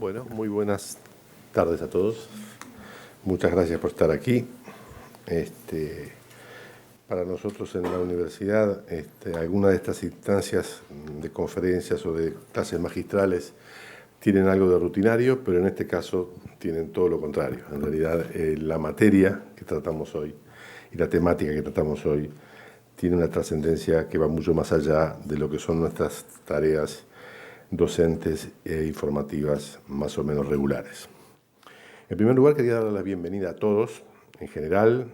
Bueno, muy buenas tardes a todos. Muchas gracias por estar aquí. Para nosotros en la universidad, algunas de estas instancias de conferencias o de clases magistrales tienen algo de rutinario, pero en este caso tienen todo lo contrario. En realidad, la materia que tratamos hoy y la temática que tratamos hoy tiene una trascendencia que va mucho más allá de lo que son nuestras tareas docentes e informativas más o menos regulares. En primer lugar, quería dar la bienvenida a todos, en general,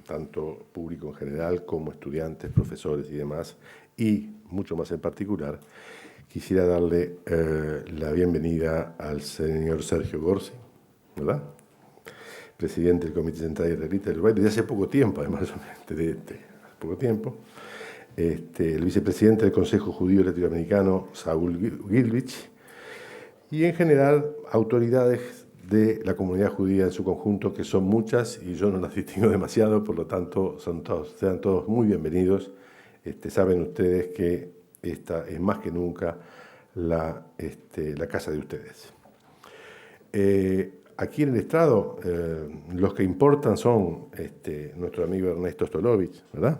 tanto público en general como estudiantes, profesores y demás, y mucho más en particular, quisiera darle la bienvenida al señor Sergio Gorsi, ¿verdad? Presidente del Comité Central Israelita del Uruguay, desde hace poco tiempo, además, poco tiempo. El vicepresidente del Consejo Judío Latinoamericano, Saúl Gilvich, y en general autoridades de la comunidad judía en su conjunto, que son muchas y yo no las distingo demasiado, por lo tanto sean todos muy bienvenidos. Saben ustedes que esta es más que nunca la casa de ustedes. Aquí en el estrado, los que importan son nuestro amigo Ernesto Stolovich, ¿verdad?,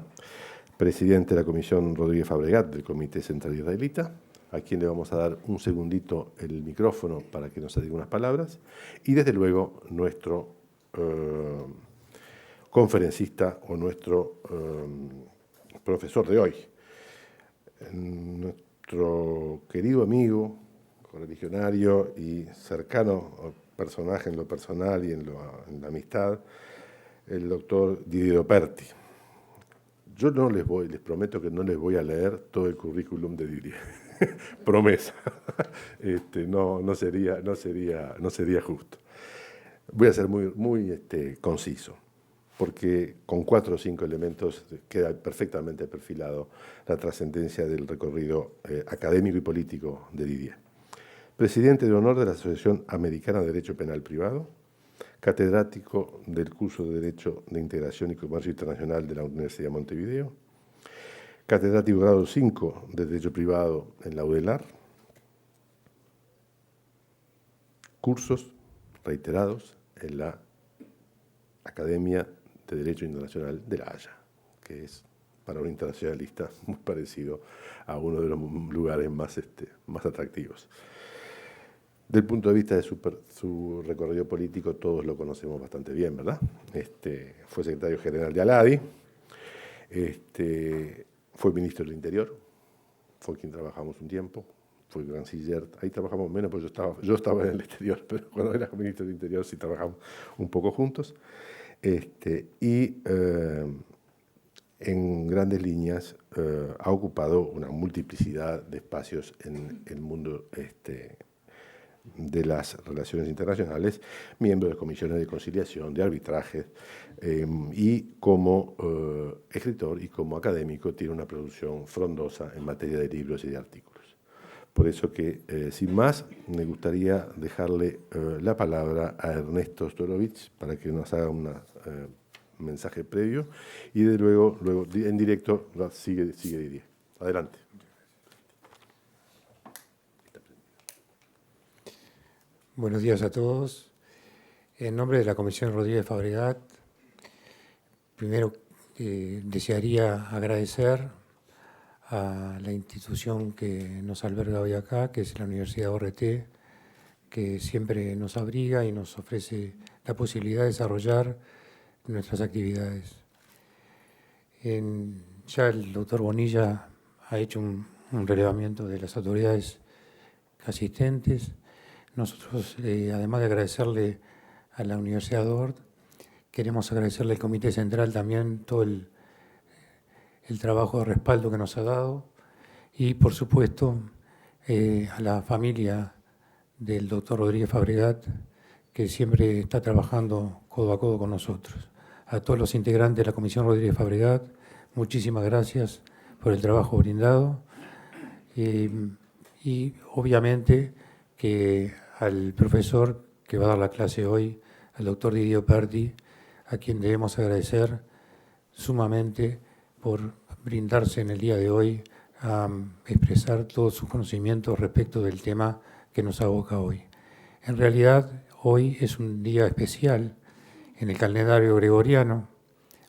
presidente de la Comisión Rodríguez Fabregat del Comité Central Israelita, a quien le vamos a dar un segundito el micrófono para que nos diga unas palabras, y desde luego nuestro conferencista o nuestro profesor de hoy, nuestro querido amigo, correligionario y cercano personaje en lo personal y en la amistad, el doctor Didier Operti. Yo les prometo que no les voy a leer todo el currículum de Didier. Promesa. No sería justo. Voy a ser muy conciso, porque con 4 o 5 elementos queda perfectamente perfilado la trascendencia del recorrido académico y político de Didier. Presidente de honor de la Asociación Americana de Derecho Penal Privado, catedrático del curso de Derecho de Integración y Comercio Internacional de la Universidad de Montevideo, catedrático grado 5 de Derecho Privado en la UDELAR, cursos reiterados en la Academia de Derecho Internacional de La Haya, que es para un internacionalista muy parecido a uno de los lugares más atractivos. Del punto de vista de su recorrido político, todos lo conocemos bastante bien, ¿verdad? Fue secretario general de ALADI, fue ministro del Interior, fue quien trabajamos un tiempo, fue canciller, ahí trabajamos menos porque yo estaba en el exterior, pero cuando era ministro del Interior sí trabajamos un poco juntos. En grandes líneas ha ocupado una multiplicidad de espacios en el mundo de las relaciones internacionales, miembro de comisiones de conciliación, de arbitraje, y como escritor y como académico tiene una producción frondosa en materia de libros y de artículos. Por eso que, sin más, me gustaría dejarle la palabra a Ernesto Stolovich para que nos haga un mensaje previo y de luego en directo sigue Didier. Adelante. Buenos días a todos. En nombre de la Comisión Rodríguez Fabregat, primero desearía agradecer a la institución que nos alberga hoy acá, que es la Universidad ORT, que siempre nos abriga y nos ofrece la posibilidad de desarrollar nuestras actividades. Ya el doctor Bonilla ha hecho un relevamiento de las autoridades asistentes. Nosotros, además de agradecerle a la Universidad Dort, queremos agradecerle al Comité Central también todo el trabajo de respaldo que nos ha dado y, por supuesto, a la familia del doctor Rodríguez Fabregat, que siempre está trabajando codo a codo con nosotros. A todos los integrantes de la Comisión Rodríguez Fabregat, muchísimas gracias por el trabajo brindado y obviamente que al profesor que va a dar la clase hoy, al doctor Didier Operti, a quien debemos agradecer sumamente por brindarse en el día de hoy a expresar todos sus conocimientos respecto del tema que nos aboca hoy. En realidad, hoy es un día especial en el calendario gregoriano.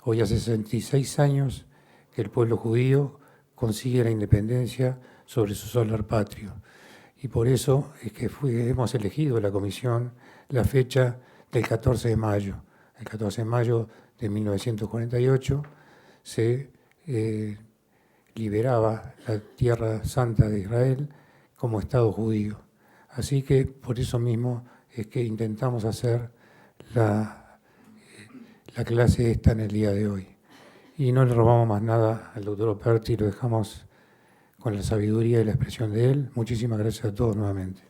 Hoy hace 66 años que el pueblo judío consigue la independencia sobre su solar patrio. Y por eso es que hemos elegido la comisión la fecha del 14 de mayo. El 14 de mayo de 1948 se liberaba la Tierra Santa de Israel como Estado judío. Así que por eso mismo es que intentamos hacer la clase esta en el día de hoy. Y no le robamos más nada al doctor Operti, lo dejamos con la sabiduría y la expresión de él. Muchísimas gracias a todos nuevamente.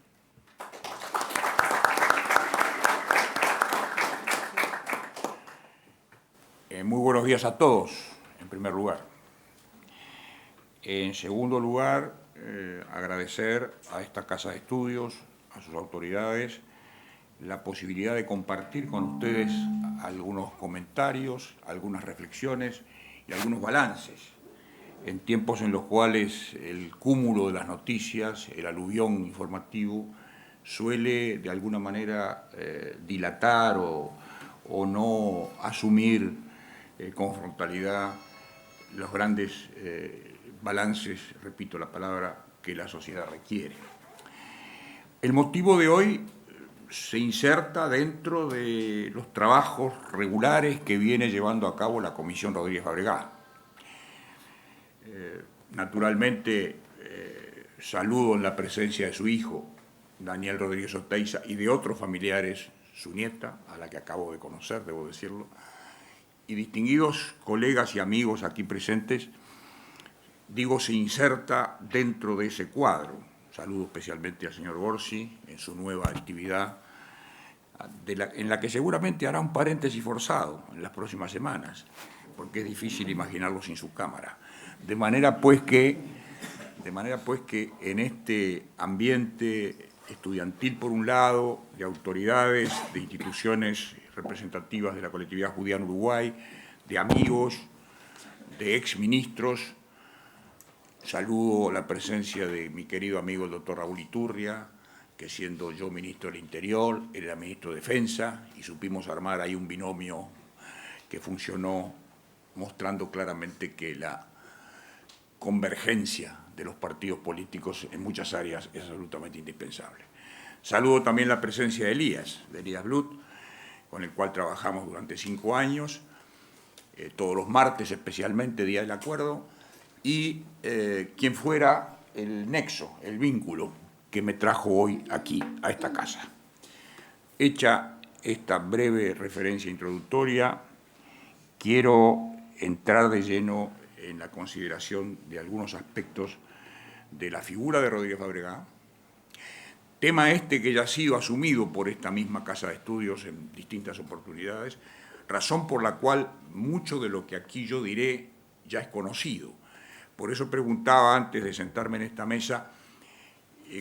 Muy buenos días a todos, en primer lugar. En segundo lugar, agradecer a esta Casa de Estudios, a sus autoridades, la posibilidad de compartir con ustedes algunos comentarios, algunas reflexiones y algunos balances en tiempos en los cuales el cúmulo de las noticias, el aluvión informativo, suele de alguna manera dilatar o no asumir con frontalidad los grandes balances, repito la palabra, que la sociedad requiere. El motivo de hoy se inserta dentro de los trabajos regulares que viene llevando a cabo la Comisión Rodríguez Fabregá. Naturalmente, saludo en la presencia de su hijo, Daniel Rodríguez Oteiza, y de otros familiares, su nieta, a la que acabo de conocer, debo decirlo, y distinguidos colegas y amigos aquí presentes, digo, se inserta dentro de ese cuadro. Saludo especialmente al señor Borsi en su nueva actividad, en la que seguramente hará un paréntesis forzado en las próximas semanas, porque es difícil imaginarlo sin su cámara. De manera pues que en este ambiente estudiantil, por un lado, de autoridades, de instituciones representativas de la colectividad judía en Uruguay, de amigos, de exministros, saludo la presencia de mi querido amigo el doctor Raúl Iturria, que siendo yo ministro del Interior, él era ministro de Defensa, y supimos armar ahí un binomio que funcionó mostrando claramente que la convergencia de los partidos políticos en muchas áreas es absolutamente indispensable. Saludo también la presencia de Elías Blut, con el cual trabajamos durante 5 años, todos los martes especialmente, Día del Acuerdo, y quien fuera el nexo, el vínculo que me trajo hoy aquí a esta casa. Hecha esta breve referencia introductoria, quiero entrar de lleno en la consideración de algunos aspectos de la figura de Rodríguez Fabregá, tema este que ya ha sido asumido por esta misma Casa de Estudios en distintas oportunidades, razón por la cual mucho de lo que aquí yo diré ya es conocido. Por eso preguntaba antes de sentarme en esta mesa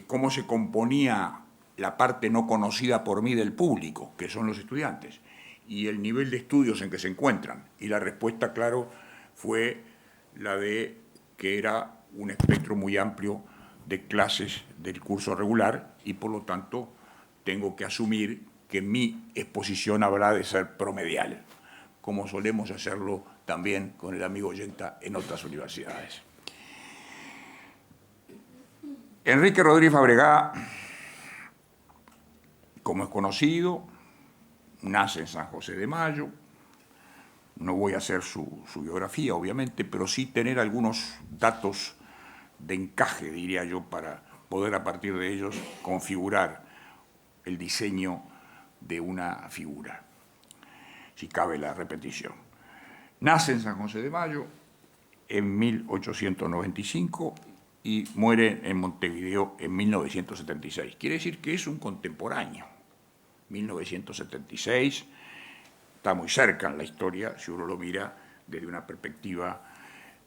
cómo se componía la parte no conocida por mí del público, que son los estudiantes, y el nivel de estudios en que se encuentran. Y la respuesta, claro, fue la de que era un espectro muy amplio de clases del curso regular y, por lo tanto, tengo que asumir que mi exposición habrá de ser promedial, como solemos hacerlo también con el amigo Yenta en otras universidades. Enrique Rodríguez Fabregá, como es conocido, nace en San José de Mayo. No voy a hacer su biografía, obviamente, pero sí tener algunos datos de encaje, diría yo, para poder a partir de ellos configurar el diseño de una figura, si cabe la repetición. Nace en San José de Mayo en 1895 y muere en Montevideo en 1976. Quiere decir que es un contemporáneo. 1976 está muy cerca en la historia si uno lo mira desde una perspectiva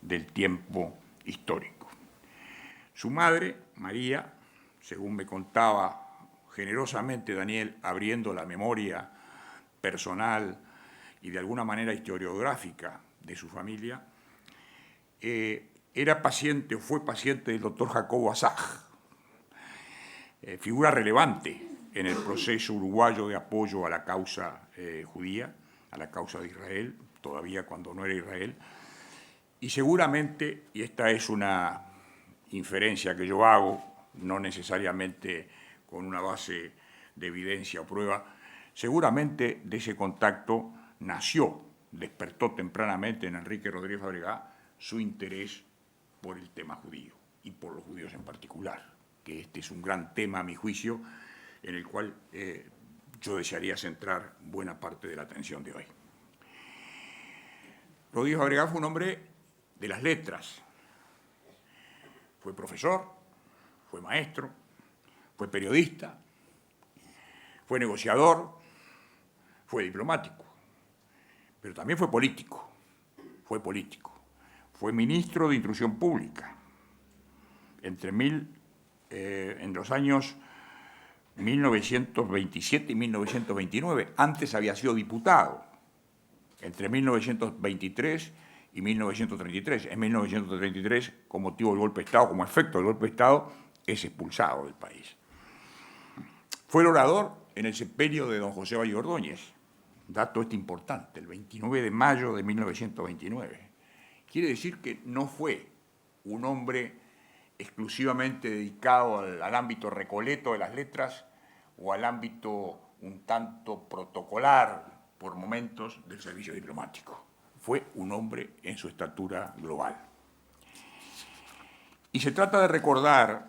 del tiempo histórico. Su madre, María, según me contaba generosamente Daniel, abriendo la memoria personal y de alguna manera historiográfica de su familia, era paciente o fue paciente del doctor Jacobo Asaj, figura relevante en el proceso uruguayo de apoyo a la causa judía, a la causa de Israel, todavía cuando no era Israel, y seguramente, y esta es una inferencia que yo hago, no necesariamente con una base de evidencia o prueba, seguramente de ese contacto despertó tempranamente en Enrique Rodríguez Fabregá su interés por el tema judío y por los judíos en particular, que este es un gran tema, a mi juicio, en el cual yo desearía centrar buena parte de la atención de hoy. Rodríguez Fabregá fue un hombre de las letras. Fue profesor, fue maestro, fue periodista, fue negociador, fue diplomático, pero también fue político. Fue ministro de Instrucción Pública en los años 1927 y 1929. Antes había sido diputado entre 1923 y 1933. En 1933, con motivo del golpe de Estado, como efecto del golpe de Estado, es expulsado del país. Fue el orador en el sepelio de don José Valle Ordóñez, dato importante, el 29 de mayo de 1929. Quiere decir que no fue un hombre exclusivamente dedicado al ámbito recoleto de las letras o al ámbito un tanto protocolar por momentos del servicio diplomático. Fue un hombre en su estatura global. Y se trata de recordar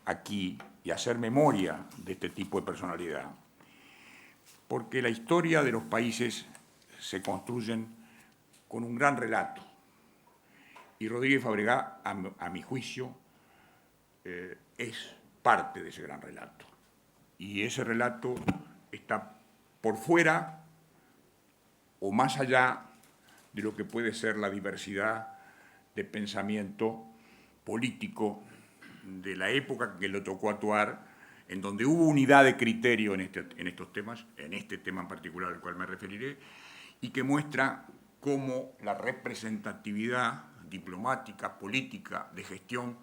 aquí y hacer memoria de este tipo de personalidad, porque la historia de los países se construyen con un gran relato. Y Rodríguez Fabregá, a mi juicio, es parte de ese gran relato. Y ese relato está por fuera o más allá de lo que puede ser la diversidad de pensamiento político de la época que le tocó actuar, en donde hubo unidad de criterio en estos temas, en este tema en particular al cual me referiré, y que muestra cómo la representatividad diplomática, política, de gestión,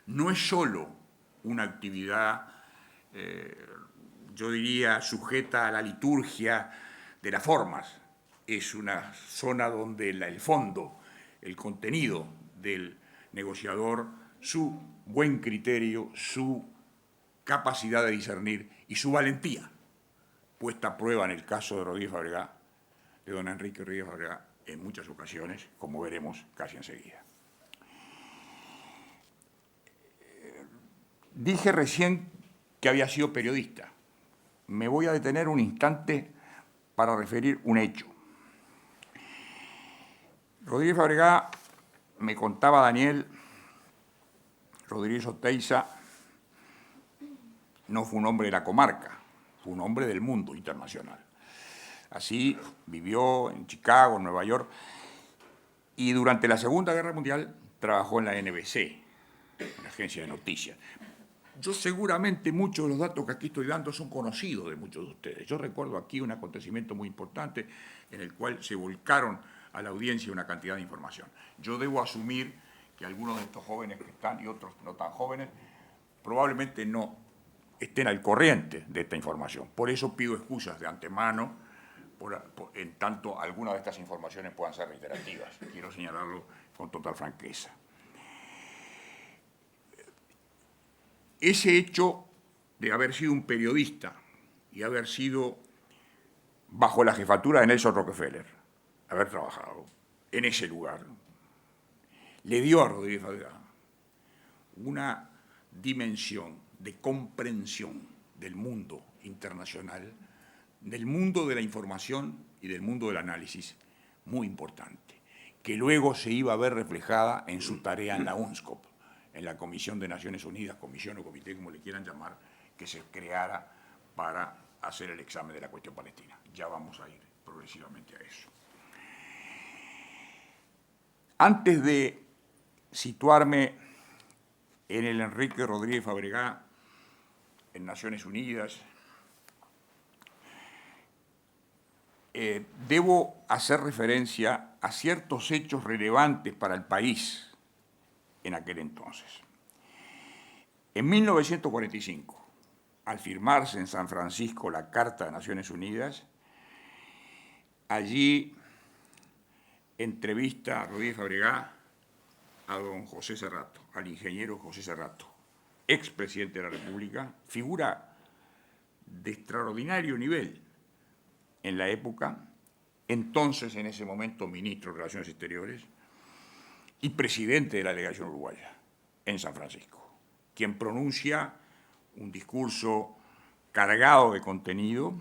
no es solo una actividad, yo diría, sujeta a la liturgia de las formas, es una zona donde el fondo, el contenido del negociador, su buen criterio, su capacidad de discernir y su valentía, puesta a prueba en el caso de Rodríguez Fabregá, de don Enrique Rodríguez Fabregá, en muchas ocasiones, como veremos casi enseguida. Dije recién que había sido periodista. Me voy a detener un instante para referir un hecho. Rodríguez Fabregá, me contaba Daniel Rodríguez Oteiza, no fue un hombre de la comarca, fue un hombre del mundo internacional. Así vivió en Chicago, en Nueva York, y durante la Segunda Guerra Mundial trabajó en la NBC, en la agencia de noticias. Yo seguramente muchos de los datos que aquí estoy dando son conocidos de muchos de ustedes. Yo recuerdo aquí un acontecimiento muy importante en el cual se volcaron a la audiencia una cantidad de información. Yo debo asumir que algunos de estos jóvenes que están y otros no tan jóvenes probablemente no estén al corriente de esta información. Por eso pido excusas de antemano en tanto algunas de estas informaciones puedan ser reiterativas. Quiero señalarlo con total franqueza. Ese hecho de haber sido un periodista y haber sido bajo la jefatura de Nelson Rockefeller, haber trabajado en ese lugar, le dio a Rodríguez Fabregá una dimensión de comprensión del mundo internacional, del mundo de la información y del mundo del análisis muy importante, que luego se iba a ver reflejada en su tarea en la UNSCOP, en la Comisión de Naciones Unidas, comisión o comité, como le quieran llamar, que se creara para hacer el examen de la cuestión palestina. Ya vamos a ir progresivamente a eso. Antes de situarme en el Enrique Rodríguez Fabregá, en Naciones Unidas, debo hacer referencia a ciertos hechos relevantes para el país en aquel entonces. En 1945, al firmarse en San Francisco la Carta de Naciones Unidas, allí entrevista a Rodríguez Fabregá a don José Cerrato, al ingeniero José Cerrato, expresidente de la República, figura de extraordinario nivel en la época, entonces en ese momento ministro de Relaciones Exteriores y presidente de la delegación uruguaya en San Francisco, quien pronuncia un discurso cargado de contenido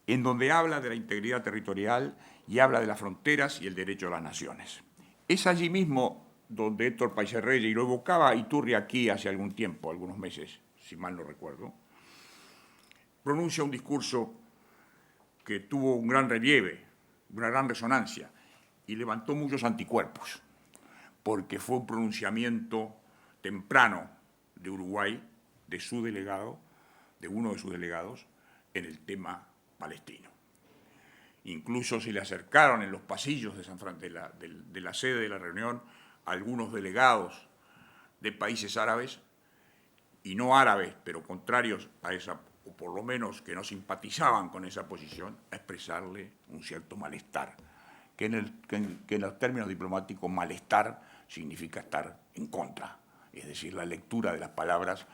en donde habla de la integridad territorial y habla de las fronteras y el derecho a las naciones. Es allí mismo donde Héctor Paisser Reyes, y lo evocaba Iturri aquí hace algún tiempo, algunos meses, si mal no recuerdo, pronuncia un discurso que tuvo un gran relieve, una gran resonancia, y levantó muchos anticuerpos, porque fue un pronunciamiento temprano de Uruguay, de su delegado, de uno de sus delegados, en el tema palestino. Incluso se le acercaron en los pasillos de la sede de la reunión algunos delegados de países árabes, y no árabes, pero contrarios a esa, o por lo menos que no simpatizaban con esa posición, a expresarle un cierto malestar, que en los términos diplomáticos malestar significa estar en contra. Es decir, la lectura de las palabras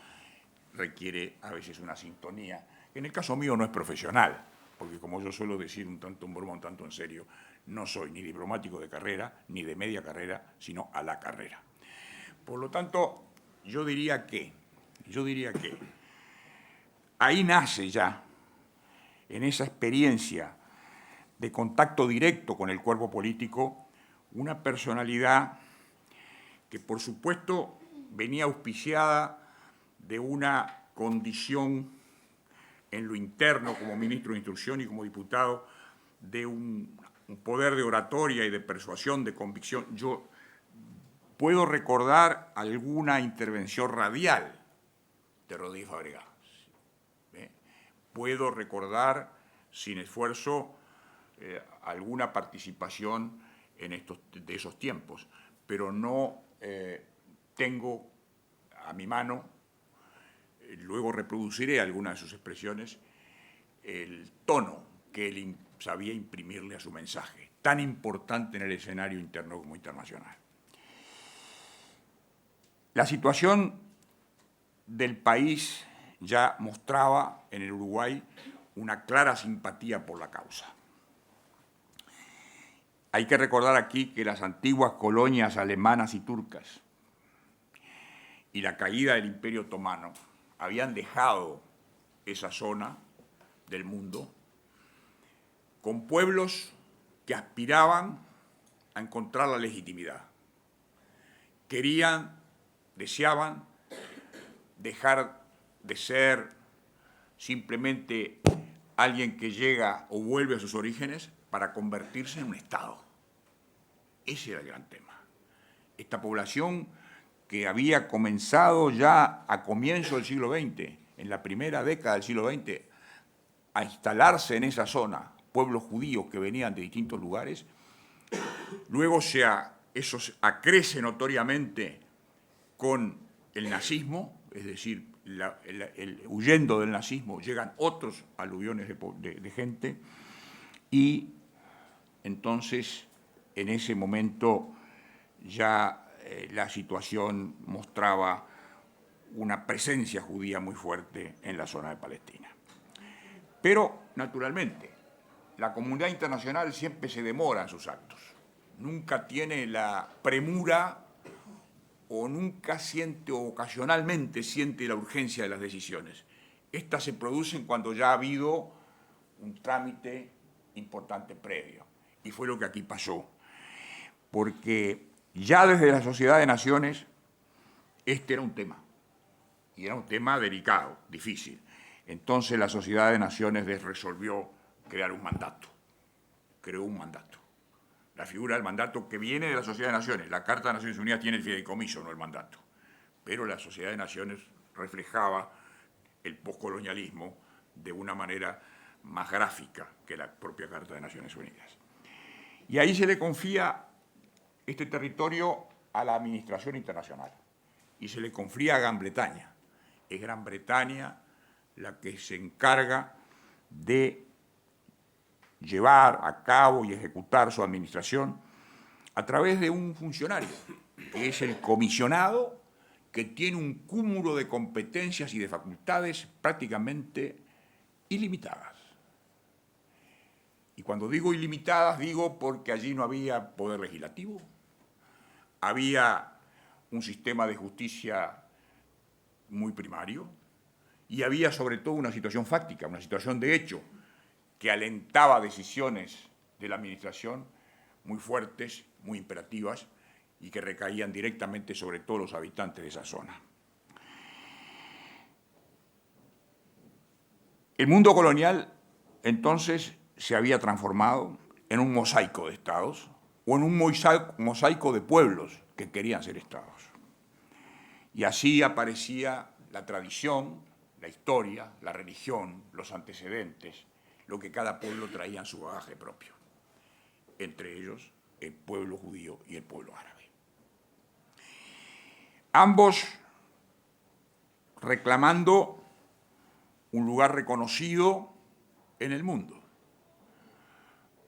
requiere a veces una sintonía, que en el caso mío no es profesional, porque como yo suelo decir un tanto en broma, un tanto en serio, no soy ni diplomático de carrera, ni de media carrera, sino a la carrera. Por lo tanto, yo diría que ahí nace ya, en esa experiencia de contacto directo con el cuerpo político, una personalidad que, por supuesto, venía auspiciada de una condición en lo interno como ministro de Instrucción y como diputado, de un poder de oratoria y de persuasión, de convicción. Yo puedo recordar alguna intervención radial de Rodríguez Fabregá. Puedo recordar, sin esfuerzo, alguna participación de esos tiempos, pero no tengo a mi mano, luego reproduciré algunas de sus expresiones, el tono que él sabía imprimirle a su mensaje, tan importante en el escenario interno como internacional. La situación del país ya mostraba en el Uruguay una clara simpatía por la causa. Hay que recordar aquí que las antiguas colonias alemanas y turcas y la caída del Imperio Otomano habían dejado esa zona del mundo con pueblos que aspiraban a encontrar la legitimidad. Deseaban dejar de ser simplemente alguien que llega o vuelve a sus orígenes para convertirse en un Estado. Ese era el gran tema. Esta población que había comenzado ya a comienzo del siglo XX, en la primera década del siglo XX, a instalarse en esa zona, pueblos judíos que venían de distintos lugares, luego eso acrece notoriamente con el nazismo, es decir, huyendo del nazismo llegan otros aluviones de gente, y entonces en ese momento ya la situación mostraba una presencia judía muy fuerte en la zona de Palestina. Pero, naturalmente, la comunidad internacional siempre se demora en sus actos. Nunca tiene la premura o nunca siente o ocasionalmente siente la urgencia de las decisiones. Estas se producen cuando ya ha habido un trámite importante previo. Y fue lo que aquí pasó. Porque ya desde la Sociedad de Naciones este era un tema. Y era un tema delicado, difícil. Entonces la Sociedad de Naciones resolvió crear un mandato. Creó un mandato. La figura del mandato que viene de la Sociedad de Naciones. La Carta de Naciones Unidas tiene el fideicomiso, no el mandato. Pero la Sociedad de Naciones reflejaba el poscolonialismo de una manera más gráfica que la propia Carta de Naciones Unidas. Y ahí se le confía este territorio a la administración internacional. Y se le confía a Gran Bretaña. Es Gran Bretaña la que se encarga de llevar a cabo y ejecutar su administración a través de un funcionario, que es el comisionado, que tiene un cúmulo de competencias y de facultades prácticamente ilimitadas. Y cuando digo ilimitadas, digo porque allí no había poder legislativo, había un sistema de justicia muy primario y había sobre todo una situación fáctica, una situación de hecho, que alentaba decisiones de la administración muy fuertes, muy imperativas y que recaían directamente sobre todos los habitantes de esa zona. El mundo colonial, entonces, se había transformado en un mosaico de estados o en un mosaico de pueblos que querían ser estados. Y así aparecía la tradición, la historia, la religión, los antecedentes, lo que cada pueblo traía en su bagaje propio, entre ellos el pueblo judío y el pueblo árabe. Ambos reclamando un lugar reconocido en el mundo,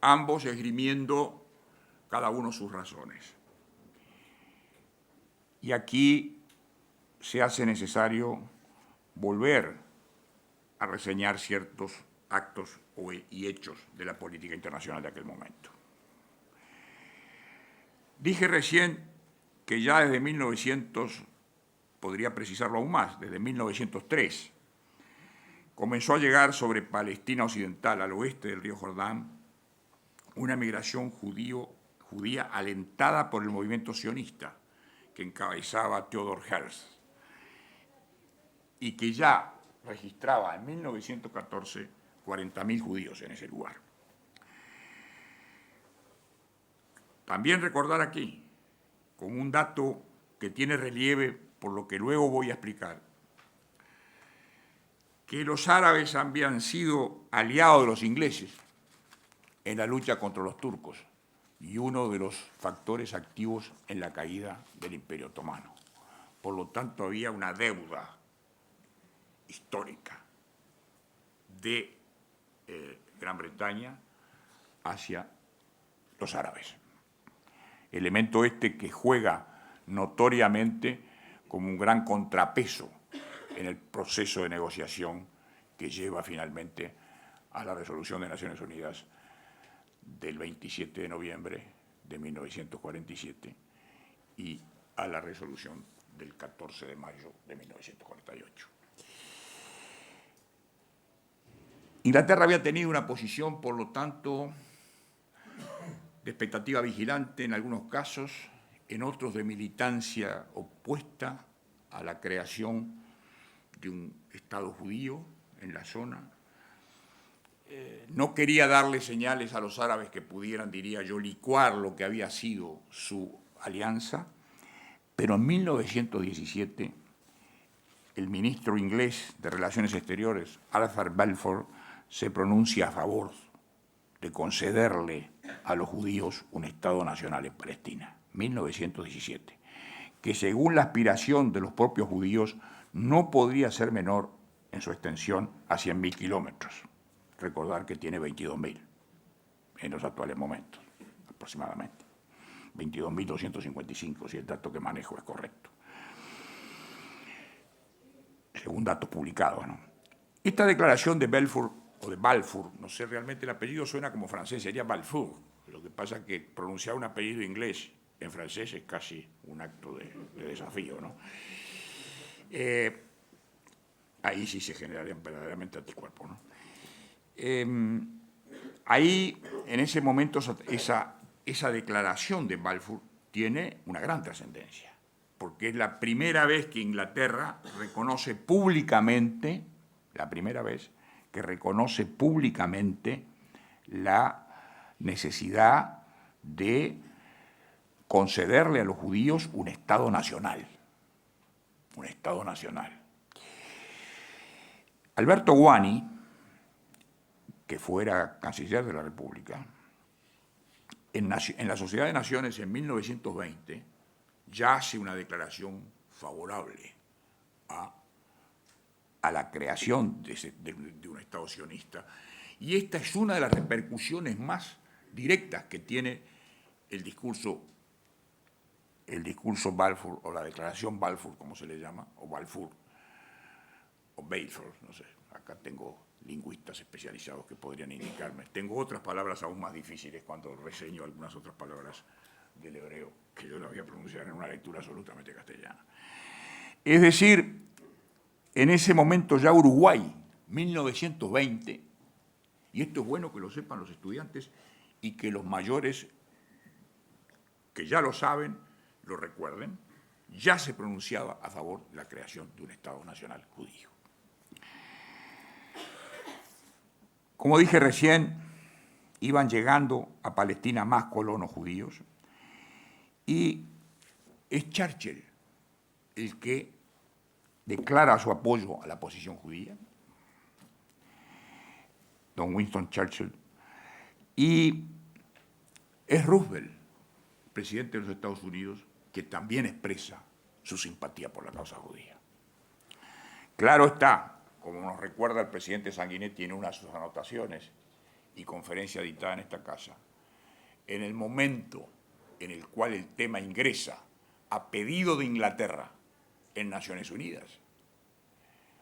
ambos esgrimiendo cada uno sus razones. Y aquí se hace necesario volver a reseñar ciertos actos y hechos de la política internacional de aquel momento. Dije recién que ya desde 1900, podría precisarlo aún más, desde 1903, comenzó a llegar sobre Palestina Occidental, al oeste del río Jordán, una migración judía alentada por el movimiento sionista que encabezaba Theodor Herzl y que ya registraba en 1914 40.000 judíos en ese lugar. También recordar aquí, como un dato que tiene relieve por lo que luego voy a explicar, que los árabes habían sido aliados de los ingleses en la lucha contra los turcos y uno de los factores activos en la caída del Imperio Otomano. Por lo tanto, había una deuda histórica de Gran Bretaña hacia los árabes. Elemento este que juega notoriamente como un gran contrapeso en el proceso de negociación que lleva finalmente a la resolución de Naciones Unidas del 27 de noviembre de 1947 y a la resolución del 14 de mayo de 1948. Inglaterra había tenido una posición, por lo tanto, de expectativa vigilante en algunos casos, en otros de militancia opuesta a la creación de un Estado judío en la zona. No quería darle señales a los árabes que pudieran, diría yo, licuar lo que había sido su alianza, pero en 1917 el ministro inglés de Relaciones Exteriores, Arthur Balfour, se pronuncia a favor de concederle a los judíos un Estado nacional en Palestina, 1917, que según la aspiración de los propios judíos no podría ser menor en su extensión a 100.000 kilómetros. Recordar que tiene 22.000 en los actuales momentos, aproximadamente. 22.255, si el dato que manejo es correcto. Según datos publicados, ¿no? Esta declaración de Balfour, o de Balfour, no sé realmente el apellido, suena como francés, sería Balfour. Lo que pasa es que pronunciar un apellido inglés en francés es casi un acto de desafío, ¿no? Ahí sí se generarían verdaderamente anticuerpos, ¿no? Ahí, en ese momento, esa declaración de Balfour tiene una gran trascendencia, porque es la primera vez que Inglaterra reconoce públicamente, la necesidad de concederle a los judíos un Estado nacional. Un Estado nacional. Alberto Guani, que fuera canciller de la República, en la Sociedad de Naciones en 1920 ya hace una declaración favorable a a la creación de un Estado sionista. Y esta es una de las repercusiones más directas que tiene el discurso Balfour, o la declaración Balfour, como se le llama, o Balfour, o Balfour, no sé. Acá tengo lingüistas especializados que podrían indicarme. Tengo otras palabras aún más difíciles cuando reseño algunas otras palabras del hebreo, que yo las voy a pronunciar en una lectura absolutamente castellana. Es decir, en ese momento ya Uruguay, 1920, y esto es bueno que lo sepan los estudiantes y que los mayores, que ya lo saben, lo recuerden, ya se pronunciaba a favor de la creación de un Estado nacional judío. Como dije recién, iban llegando a Palestina más colonos judíos y es Churchill el que declara su apoyo a la posición judía, don Winston Churchill, y es Roosevelt, presidente de los Estados Unidos, que también expresa su simpatía por la causa judía. Claro está, como nos recuerda el presidente Sanguinetti en una de sus anotaciones y conferencia dictada en esta casa, en el momento en el cual el tema ingresa a pedido de Inglaterra en Naciones Unidas,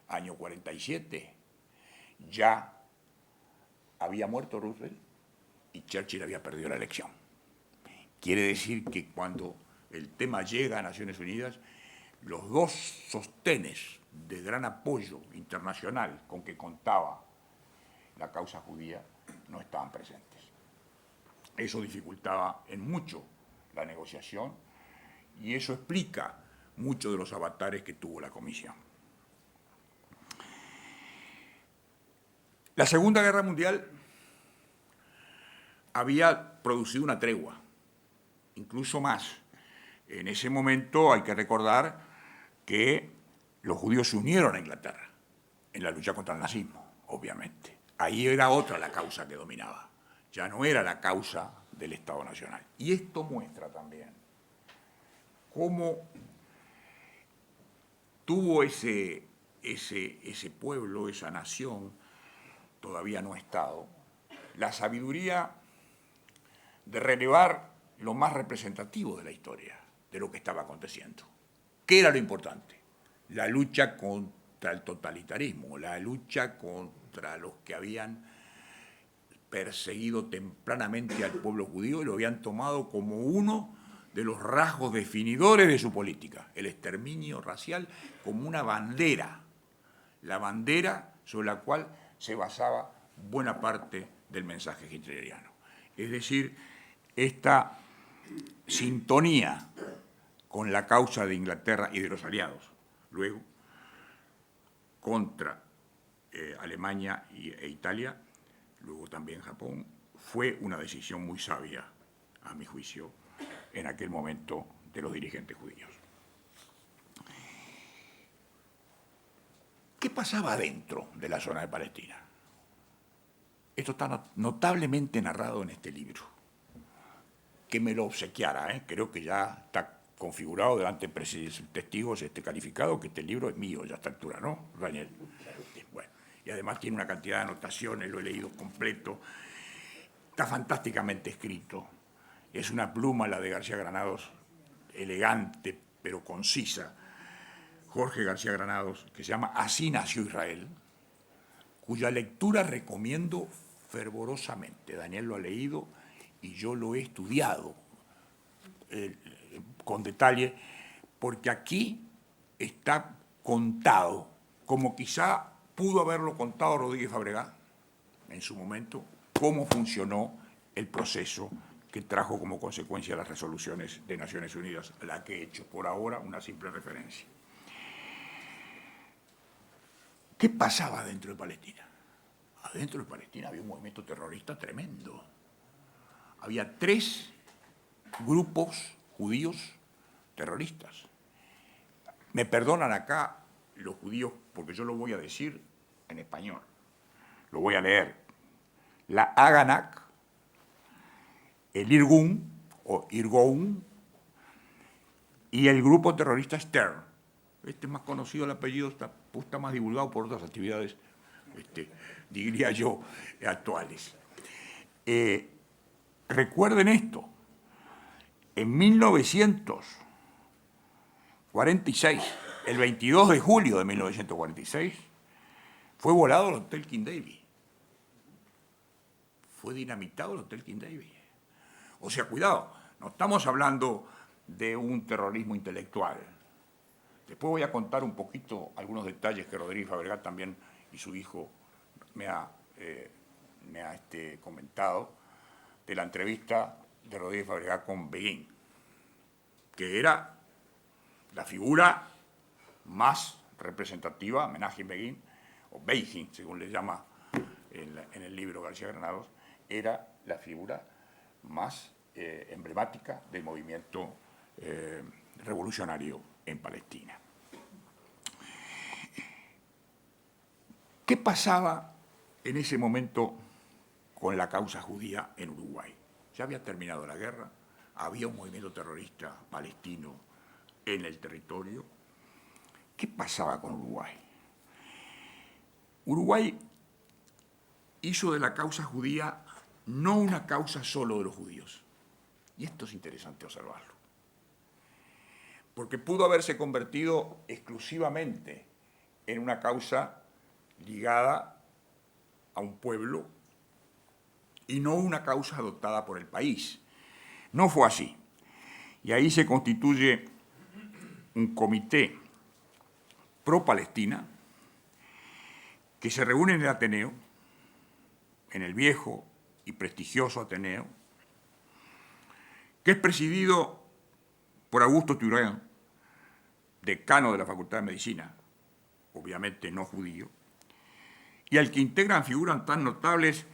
año 47, ya había muerto Roosevelt y Churchill había perdido la elección. Quiere decir que cuando el tema llega a Naciones Unidas, los dos sostenes de gran apoyo internacional con que contaba la causa judía no estaban presentes. Eso dificultaba en mucho la negociación y eso explica muchos de los avatares que tuvo la comisión. La Segunda Guerra Mundial había producido una tregua, incluso más. En ese momento hay que recordar que los judíos se unieron a Inglaterra en la lucha contra el nazismo, obviamente. Ahí era otra la causa que dominaba, ya no era la causa del Estado Nacional. Y esto muestra también cómo tuvo ese pueblo, esa nación, todavía no Estado, la sabiduría de relevar lo más representativo de la historia, de lo que estaba aconteciendo. ¿Qué era lo importante? La lucha contra el totalitarismo, la lucha contra los que habían perseguido tempranamente al pueblo judío y lo habían tomado como uno de los rasgos definidores de su política, el exterminio racial como una bandera, la bandera sobre la cual se basaba buena parte del mensaje hitleriano. Es decir, esta sintonía con la causa de Inglaterra y de los aliados, luego contra Alemania e Italia, luego también Japón, fue una decisión muy sabia, a mi juicio, en aquel momento de los dirigentes judíos. ¿Qué pasaba dentro de la zona de Palestina? Esto está notablemente narrado en este libro. Que me lo obsequiara, creo que ya está configurado delante de testigos calificado que este libro es mío ya a esta altura, ¿no, Daniel? Bueno, y además tiene una cantidad de anotaciones, lo he leído completo, está fantásticamente escrito, es una pluma la de García Granados, elegante pero concisa, Jorge García Granados, que se llama Así nació Israel, cuya lectura recomiendo fervorosamente. Daniel lo ha leído y yo lo he estudiado con detalle, porque aquí está contado, como quizá pudo haberlo contado Rodríguez Fabregá en su momento, cómo funcionó el proceso que trajo como consecuencia las resoluciones de Naciones Unidas, a la que he hecho por ahora una simple referencia. ¿Qué pasaba dentro de Palestina? Adentro de Palestina había un movimiento terrorista tremendo. Había 3 grupos judíos terroristas. Me perdonan acá los judíos porque yo lo voy a decir en español. Lo voy a leer. La Haganah, el Irgun o Irgun y el grupo terrorista Stern. Este es más conocido, el apellido está más divulgado por otras actividades, diría yo, actuales. Recuerden esto, en 1946, el 22 de julio de 1946, fue volado el Hotel King David. Fue dinamitado el Hotel King David. O sea, cuidado, no estamos hablando de un terrorismo intelectual. Después voy a contar un poquito algunos detalles que Rodríguez Fabregat también y su hijo me ha comentado de la entrevista de Rodríguez Fabregat con Begin, que era la figura más representativa, Menachem Begin, o Begin, según le llama en el libro García Granados, era la figura más emblemática del movimiento revolucionario en Palestina. ¿Qué pasaba en ese momento con la causa judía en Uruguay? Ya había terminado la guerra, había un movimiento terrorista palestino en el territorio. ¿Qué pasaba con Uruguay? Uruguay hizo de la causa judía no una causa solo de los judíos. Y esto es interesante observarlo. Porque pudo haberse convertido exclusivamente en una causa ligada a un pueblo y no una causa adoptada por el país. No fue así. Y ahí se constituye un comité pro-Palestina que se reúne en el Ateneo, en el viejo y prestigioso Ateneo, que es presidido por Augusto Turén, decano de la Facultad de Medicina, obviamente no judío, y al que integran figuras tan notables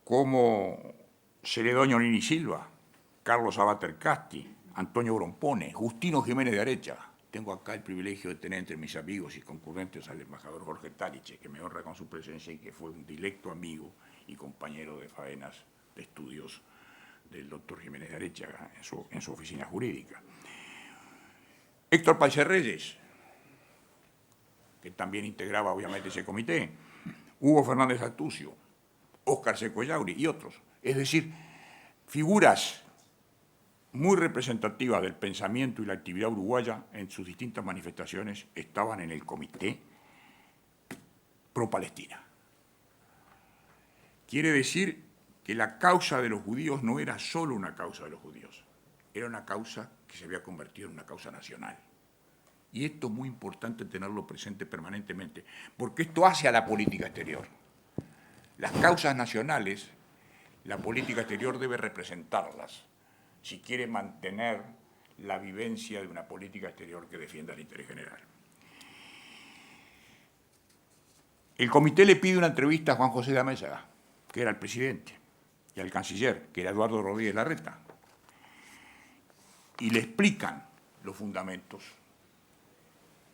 como Celedonio Nini Silva, Carlos Abater Casti, Antonio Grompone, Justino Jiménez de Arecha. Tengo acá el privilegio de tener entre mis amigos y concurrentes al embajador Jorge Taliche, que me honra con su presencia y que fue un directo amigo y compañero de faenas de estudios del doctor Jiménez de Arecha en su oficina jurídica. Héctor Pache Reyes, que también integraba obviamente ese comité, Hugo Fernández Altucio, Óscar Seco Yauri y otros. Es decir, figuras muy representativas del pensamiento y la actividad uruguaya en sus distintas manifestaciones estaban en el comité pro-Palestina. Quiere decir que la causa de los judíos no era solo una causa de los judíos, era una causa que se había convertido en una causa nacional. Y esto es muy importante tenerlo presente permanentemente, porque esto hace a la política exterior. Las causas nacionales, la política exterior debe representarlas si quiere mantener la vivencia de una política exterior que defienda el interés general. El comité le pide una entrevista a Juan José de Amézaga, que era el presidente, y al canciller, que era Eduardo Rodríguez Larreta, y le explican los fundamentos,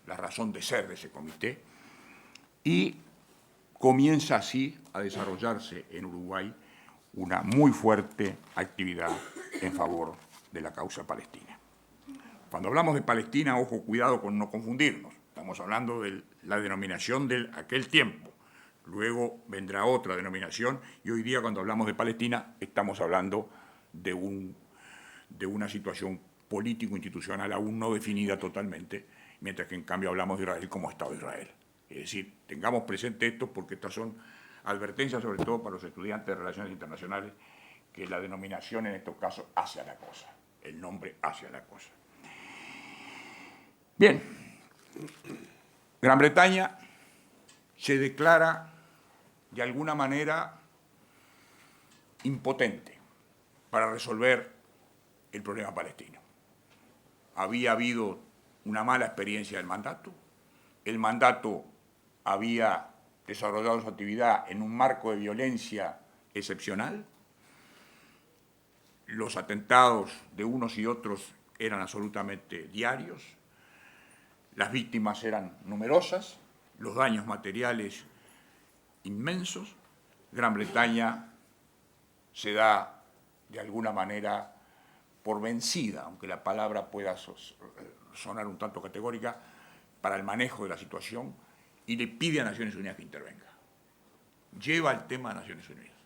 la razón de ser de ese comité, y comienza así a desarrollarse en Uruguay una muy fuerte actividad en favor de la causa palestina. Cuando hablamos de Palestina, ojo, cuidado con no confundirnos. Estamos hablando de la denominación de aquel tiempo. Luego vendrá otra denominación y hoy día cuando hablamos de Palestina estamos hablando de una situación político-institucional aún no definida totalmente, mientras que en cambio hablamos de Israel como Estado de Israel. Es decir, tengamos presente esto porque estas son advertencias sobre todo para los estudiantes de Relaciones Internacionales, que la denominación en estos casos hace a la cosa, el nombre hace a la cosa. Bien, Gran Bretaña se declara de alguna manera impotente para resolver el problema palestino. Había habido una mala experiencia del mandato, el mandato había desarrollado su actividad en un marco de violencia excepcional, los atentados de unos y otros eran absolutamente diarios, las víctimas eran numerosas, los daños materiales inmensos. Gran Bretaña se da de alguna manera por vencida, aunque la palabra pueda sonar un tanto categórica, para el manejo de la situación y le pide a Naciones Unidas que intervenga. Lleva el tema a Naciones Unidas.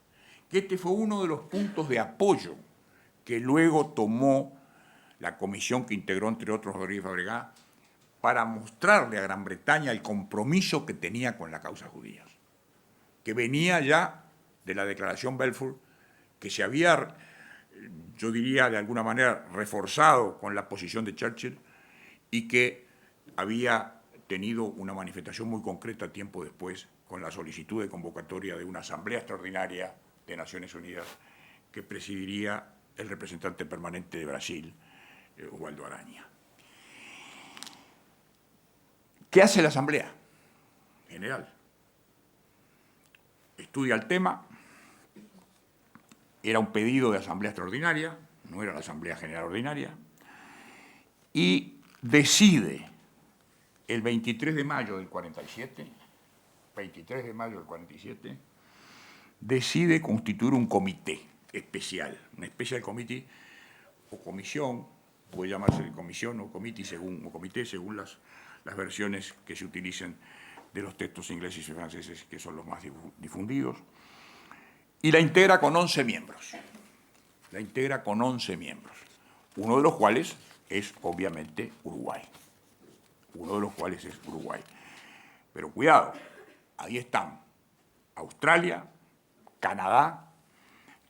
Que este fue uno de los puntos de apoyo que luego tomó la comisión que integró, entre otros, Rodríguez Fabregá, para mostrarle a Gran Bretaña el compromiso que tenía con la causa judía, que venía ya de la Declaración Balfour, que se había, yo diría de alguna manera, reforzado con la posición de Churchill y que había tenido una manifestación muy concreta tiempo después con la solicitud de convocatoria de una asamblea extraordinaria de Naciones Unidas que presidiría el representante permanente de Brasil, Osvaldo Aranha. ¿Qué hace la Asamblea General? Estudia el tema. Era un pedido de asamblea extraordinaria, no era la Asamblea General Ordinaria, y decide el 23 de mayo del 47, decide constituir un comité especial, una especial committee o comisión, puede llamarse comisión o comité según las versiones que se utilicen de los textos ingleses y franceses, que son los más difundidos, y la integra con 11 miembros. Uno de los cuales es, obviamente, Uruguay. Pero cuidado, ahí están Australia, Canadá,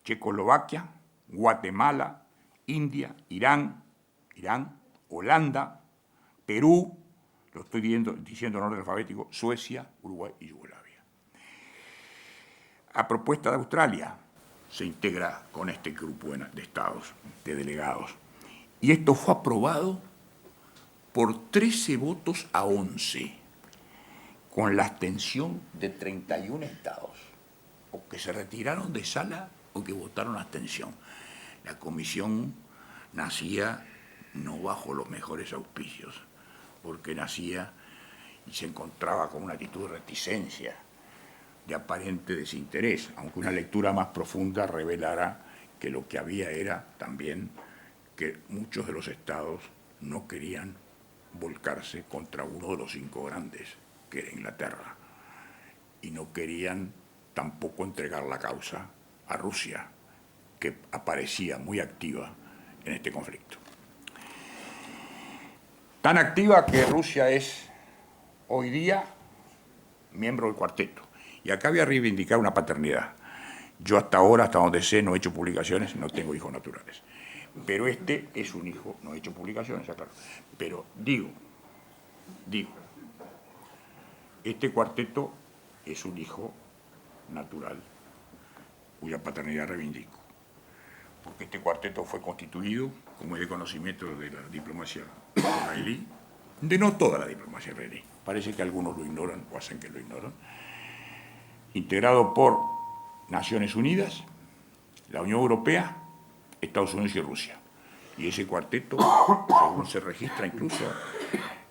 Checoslovaquia, Guatemala, India, Irán, Holanda, Perú, lo estoy diciendo en orden alfabético, Suecia, Uruguay y Yugoslavia. A propuesta de Australia se integra con este grupo de estados, de delegados. Y esto fue aprobado por 13 votos a 11, con la abstención de 31 estados, o que se retiraron de sala o que votaron abstención. La comisión nacía no bajo los mejores auspicios, porque nacía y se encontraba con una actitud de reticencia, de aparente desinterés, aunque una lectura más profunda revelara que lo que había era también que muchos de los estados no querían volcarse contra uno de los 5 grandes, que era Inglaterra, y no querían tampoco entregar la causa a Rusia, que aparecía muy activa en este conflicto. Tan activa que Rusia es hoy día miembro del cuarteto. Y acá voy a reivindicar una paternidad. Yo hasta ahora, hasta donde sé, no he hecho publicaciones, no tengo hijos naturales. Pero este es un hijo, no he hecho publicaciones, claro. Pero digo, este cuarteto es un hijo natural, cuya paternidad reivindico. Porque este cuarteto fue constituido, como es de conocimiento de la diplomacia israelí, de no toda la diplomacia israelí. Parece que algunos lo ignoran o hacen que lo ignoran. Integrado por Naciones Unidas, la Unión Europea, Estados Unidos y Rusia. Y ese cuarteto, según se registra incluso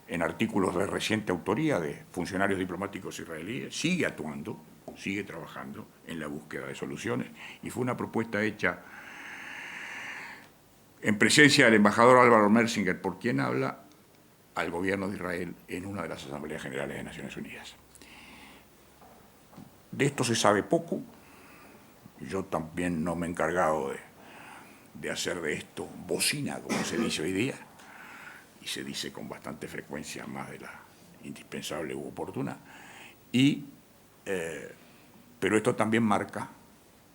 en artículos de reciente autoría de funcionarios diplomáticos israelíes, sigue actuando, sigue trabajando en la búsqueda de soluciones. Y fue una propuesta hecha en presencia del embajador Álvaro Mersinger, por quien habla al gobierno de Israel en una de las Asambleas Generales de Naciones Unidas. De esto se sabe poco. Yo también no me he encargado de hacer de esto bocina, como se dice hoy día, y se dice con bastante frecuencia, más de la indispensable u oportuna. Pero esto también marca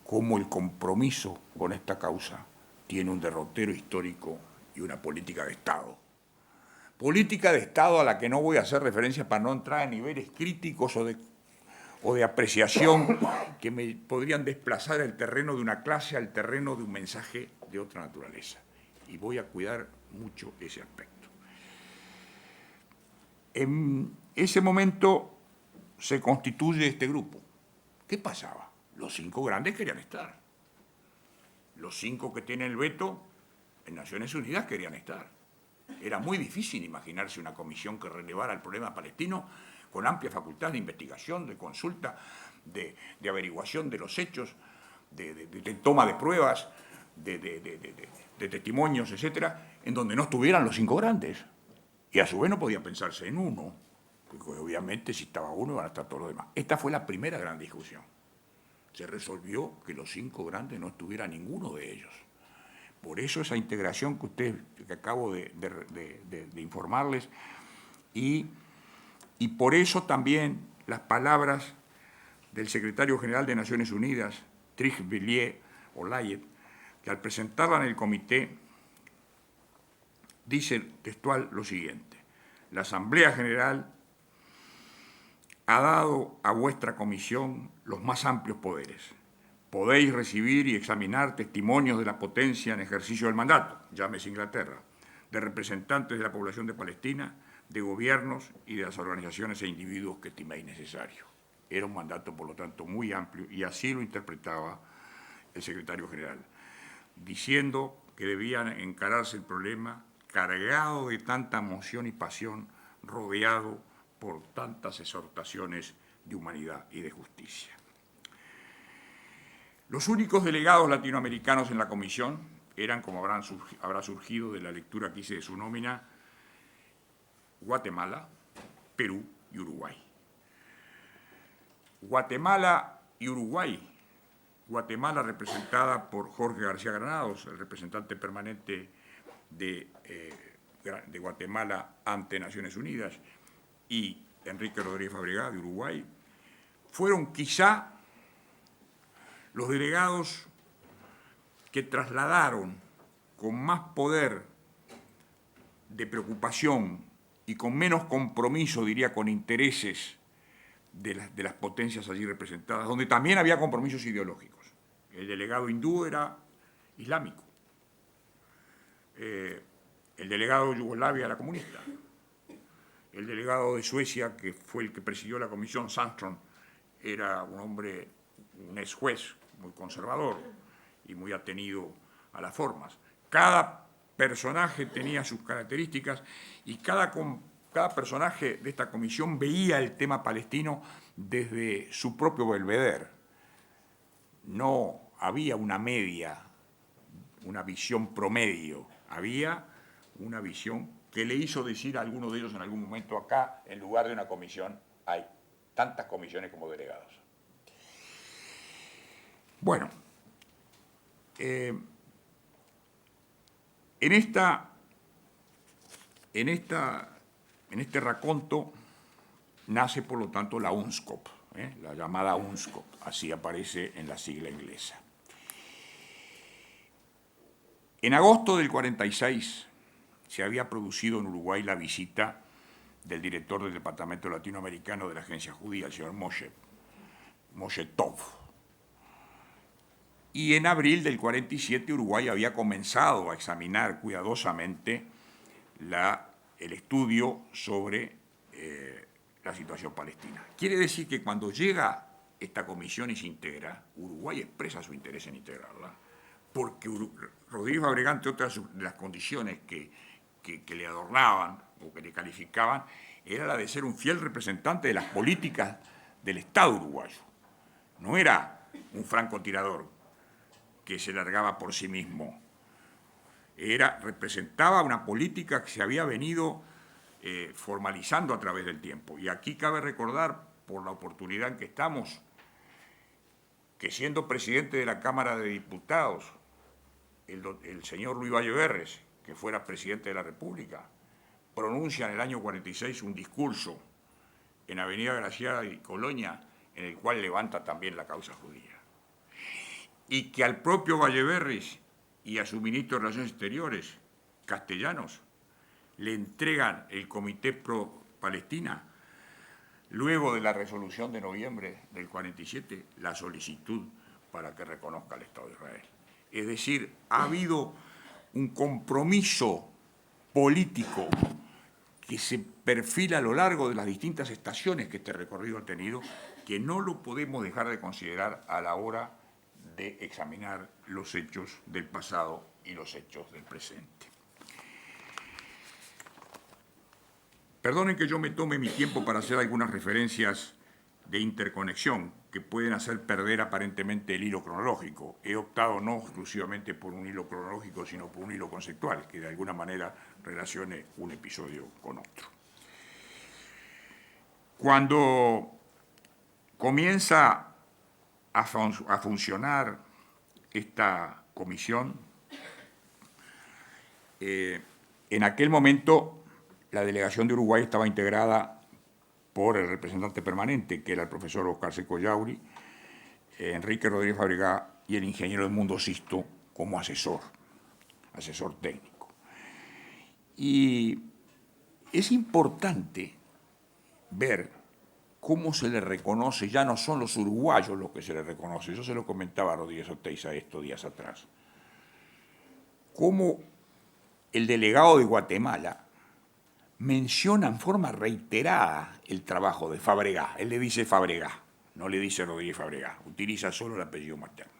cómo el compromiso con esta causa tiene un derrotero histórico y una política de Estado. Política de Estado a la que no voy a hacer referencia para no entrar en niveles críticos o de apreciación que me podrían desplazar el terreno de una clase al terreno de un mensaje de otra naturaleza. Y voy a cuidar mucho ese aspecto. En ese momento se constituye este grupo. ¿Qué pasaba? Los 5 grandes querían estar. Los 5 que tienen el veto en Naciones Unidas querían estar. Era muy difícil imaginarse una comisión que relevara el problema palestino con amplia facultad de investigación, de consulta, de averiguación de los hechos, de toma de pruebas, de testimonios, etcétera, en donde no estuvieran los 5 grandes. Y a su vez no podía pensarse en uno, Porque obviamente si estaba uno van a estar todos los demás. Esta fue la primera gran discusión. Se resolvió que los 5 grandes no estuviera ninguno de ellos. Por eso esa integración que acabo de informarles, y por eso también las palabras del secretario general de Naciones Unidas, Trygve que al presentarla en el comité dice textual lo siguiente: la Asamblea General ha dado a vuestra comisión los más amplios poderes. Podéis recibir y examinar testimonios de la potencia en ejercicio del mandato, llámese Inglaterra, de representantes de la población de Palestina, de gobiernos y de las organizaciones e individuos que estiméis necesario. Era un mandato, por lo tanto, muy amplio, y así lo interpretaba el secretario general, diciendo que debían encararse el problema cargado de tanta emoción y pasión, rodeado por tantas exhortaciones de humanidad y de justicia. Los únicos delegados latinoamericanos en la comisión eran, como habrá surgido de la lectura que hice de su nómina, Guatemala, Perú y Uruguay. Guatemala y Uruguay. Guatemala representada por Jorge García Granados, el representante permanente de Guatemala ante Naciones Unidas, y Enrique Rodríguez Fabregá, de Uruguay, fueron quizá los delegados que trasladaron con más poder de preocupación y con menos compromiso, diría, con intereses de las potencias allí representadas, donde también había compromisos ideológicos. El delegado hindú era islámico. El delegado de Yugoslavia era comunista. El delegado de Suecia, que fue el que presidió la comisión, Sandström, era un ex juez muy conservador y muy atenido a las formas. Cada personaje tenía sus características y cada personaje de esta comisión veía el tema palestino desde su propio belvedere. No había una media, una visión promedio, había una visión que le hizo decir a alguno de ellos en algún momento: acá, en lugar de una comisión, hay tantas comisiones como delegados. Bueno, en este raconto nace, por lo tanto, la UNSCOP, la llamada UNSCOP, así aparece en la sigla inglesa. En agosto del 46 se había producido en Uruguay la visita del director del Departamento Latinoamericano de la Agencia Judía, el señor Moshe Tov. Y en abril del 47 Uruguay había comenzado a examinar cuidadosamente el estudio sobre la situación palestina. Quiere decir que cuando llega esta comisión y se integra, Uruguay expresa su interés en integrarla, porque Rodríguez Fabregá, entre otras de las condiciones que le adornaban o que le calificaban, era la de ser un fiel representante de las políticas del Estado uruguayo. No era un francotirador que se largaba por sí mismo. Representaba una política que se había venido formalizando a través del tiempo. Y aquí cabe recordar, por la oportunidad en que estamos, que siendo presidente de la Cámara de Diputados, el señor Luis Valleverres, que fuera presidente de la República, pronuncia en el año 46 un discurso en Avenida Graciada y Colonia, en el cual levanta también la causa judía. Y que al propio Valleverres y a su ministro de Relaciones Exteriores, Castellanos, le entregan el Comité Pro Palestina, luego de la resolución de noviembre del 47, la solicitud para que reconozca el Estado de Israel. Es decir, ha habido un compromiso político que se perfila a lo largo de las distintas estaciones que este recorrido ha tenido, que no lo podemos dejar de considerar a la hora de examinar los hechos del pasado y los hechos del presente. Perdonen que yo me tome mi tiempo para hacer algunas referencias de interconexión que pueden hacer perder aparentemente el hilo cronológico. He optado no exclusivamente por un hilo cronológico, sino por un hilo conceptual, que de alguna manera relacione un episodio con otro. Cuando comienza a funcionar esta comisión, en aquel momento la delegación de Uruguay estaba integrada por el representante permanente, que era el profesor Oscar Seco Yauri, Enrique Rodríguez Fabregá y el ingeniero Edmundo Sisto como asesor técnico. Y es importante ver cómo se le reconoce, ya no son los uruguayos los que se le reconoce, yo se lo comentaba a Rodríguez Oteiza estos días atrás, cómo el delegado de Guatemala menciona en forma reiterada el trabajo de Fabregá. Él le dice Fabregá, no le dice Rodríguez Fabregá, utiliza solo el apellido materno.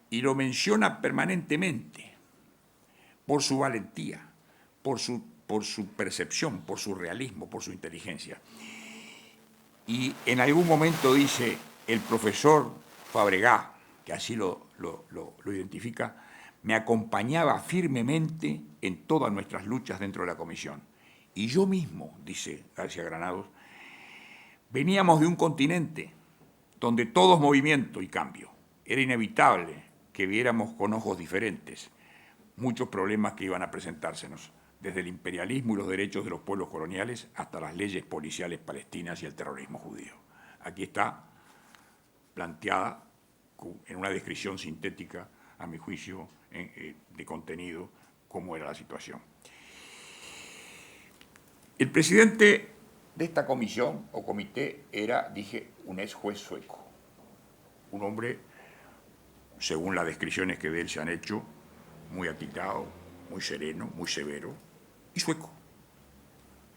Y lo menciona permanentemente por su valentía, por su percepción, por su realismo, por su inteligencia. Y en algún momento dice el profesor Fabregá, que así lo identifica, me acompañaba firmemente en todas nuestras luchas dentro de la comisión. Y yo mismo, dice García Granados, veníamos de un continente donde todo es movimiento y cambio. Era inevitable que viéramos con ojos diferentes muchos problemas que iban a presentársenos, desde el imperialismo y los derechos de los pueblos coloniales hasta las leyes policiales palestinas y el terrorismo judío. Aquí está planteada en una descripción sintética, a mi juicio, de contenido, cómo era la situación. El presidente de esta comisión o comité era, dije, un ex juez sueco, un hombre, según las descripciones que de él se han hecho, muy aquitado, muy sereno, muy severo y sueco.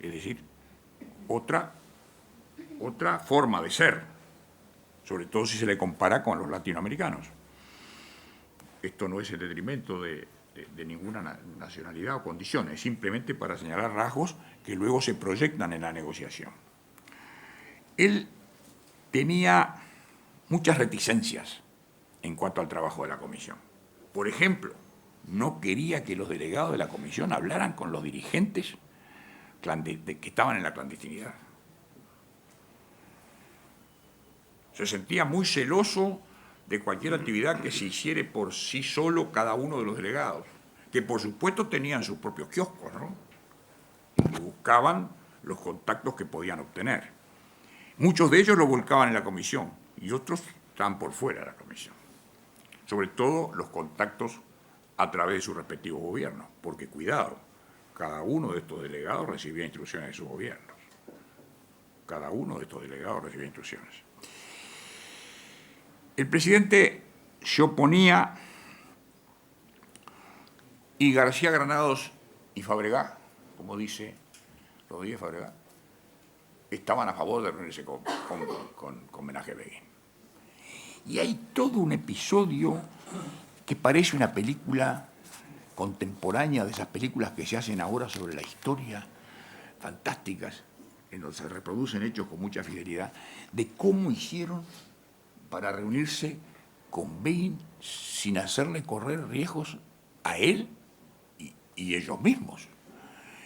Es decir, otra forma de ser, sobre todo si se le compara con los latinoamericanos. Esto no es en detrimento de ninguna nacionalidad o condición, es simplemente para señalar rasgos que luego se proyectan en la negociación. Él tenía muchas reticencias en cuanto al trabajo de la comisión. Por ejemplo, no quería que los delegados de la comisión hablaran con los dirigentes que estaban en la clandestinidad. Se sentía muy celoso de cualquier actividad que se hiciera por sí solo cada uno de los delegados, que por supuesto tenían sus propios kioscos, ¿no? Y que buscaban los contactos que podían obtener. Muchos de ellos lo volcaban en la comisión y otros estaban por fuera de la comisión. Sobre todo los contactos a través de sus respectivos gobiernos, porque cuidado, cada uno de estos delegados recibía instrucciones de sus gobiernos. Cada uno de estos delegados recibía instrucciones. El presidente se oponía y García Granados y Fabregá, como dice Rodríguez Fabregá, estaban a favor de reunirse con Menachem Begin. Y hay todo un episodio que parece una película contemporánea, de esas películas que se hacen ahora sobre la historia, fantásticas, en donde se reproducen hechos con mucha fidelidad, de cómo hicieron para reunirse con Begin sin hacerle correr riesgos a él y ellos mismos.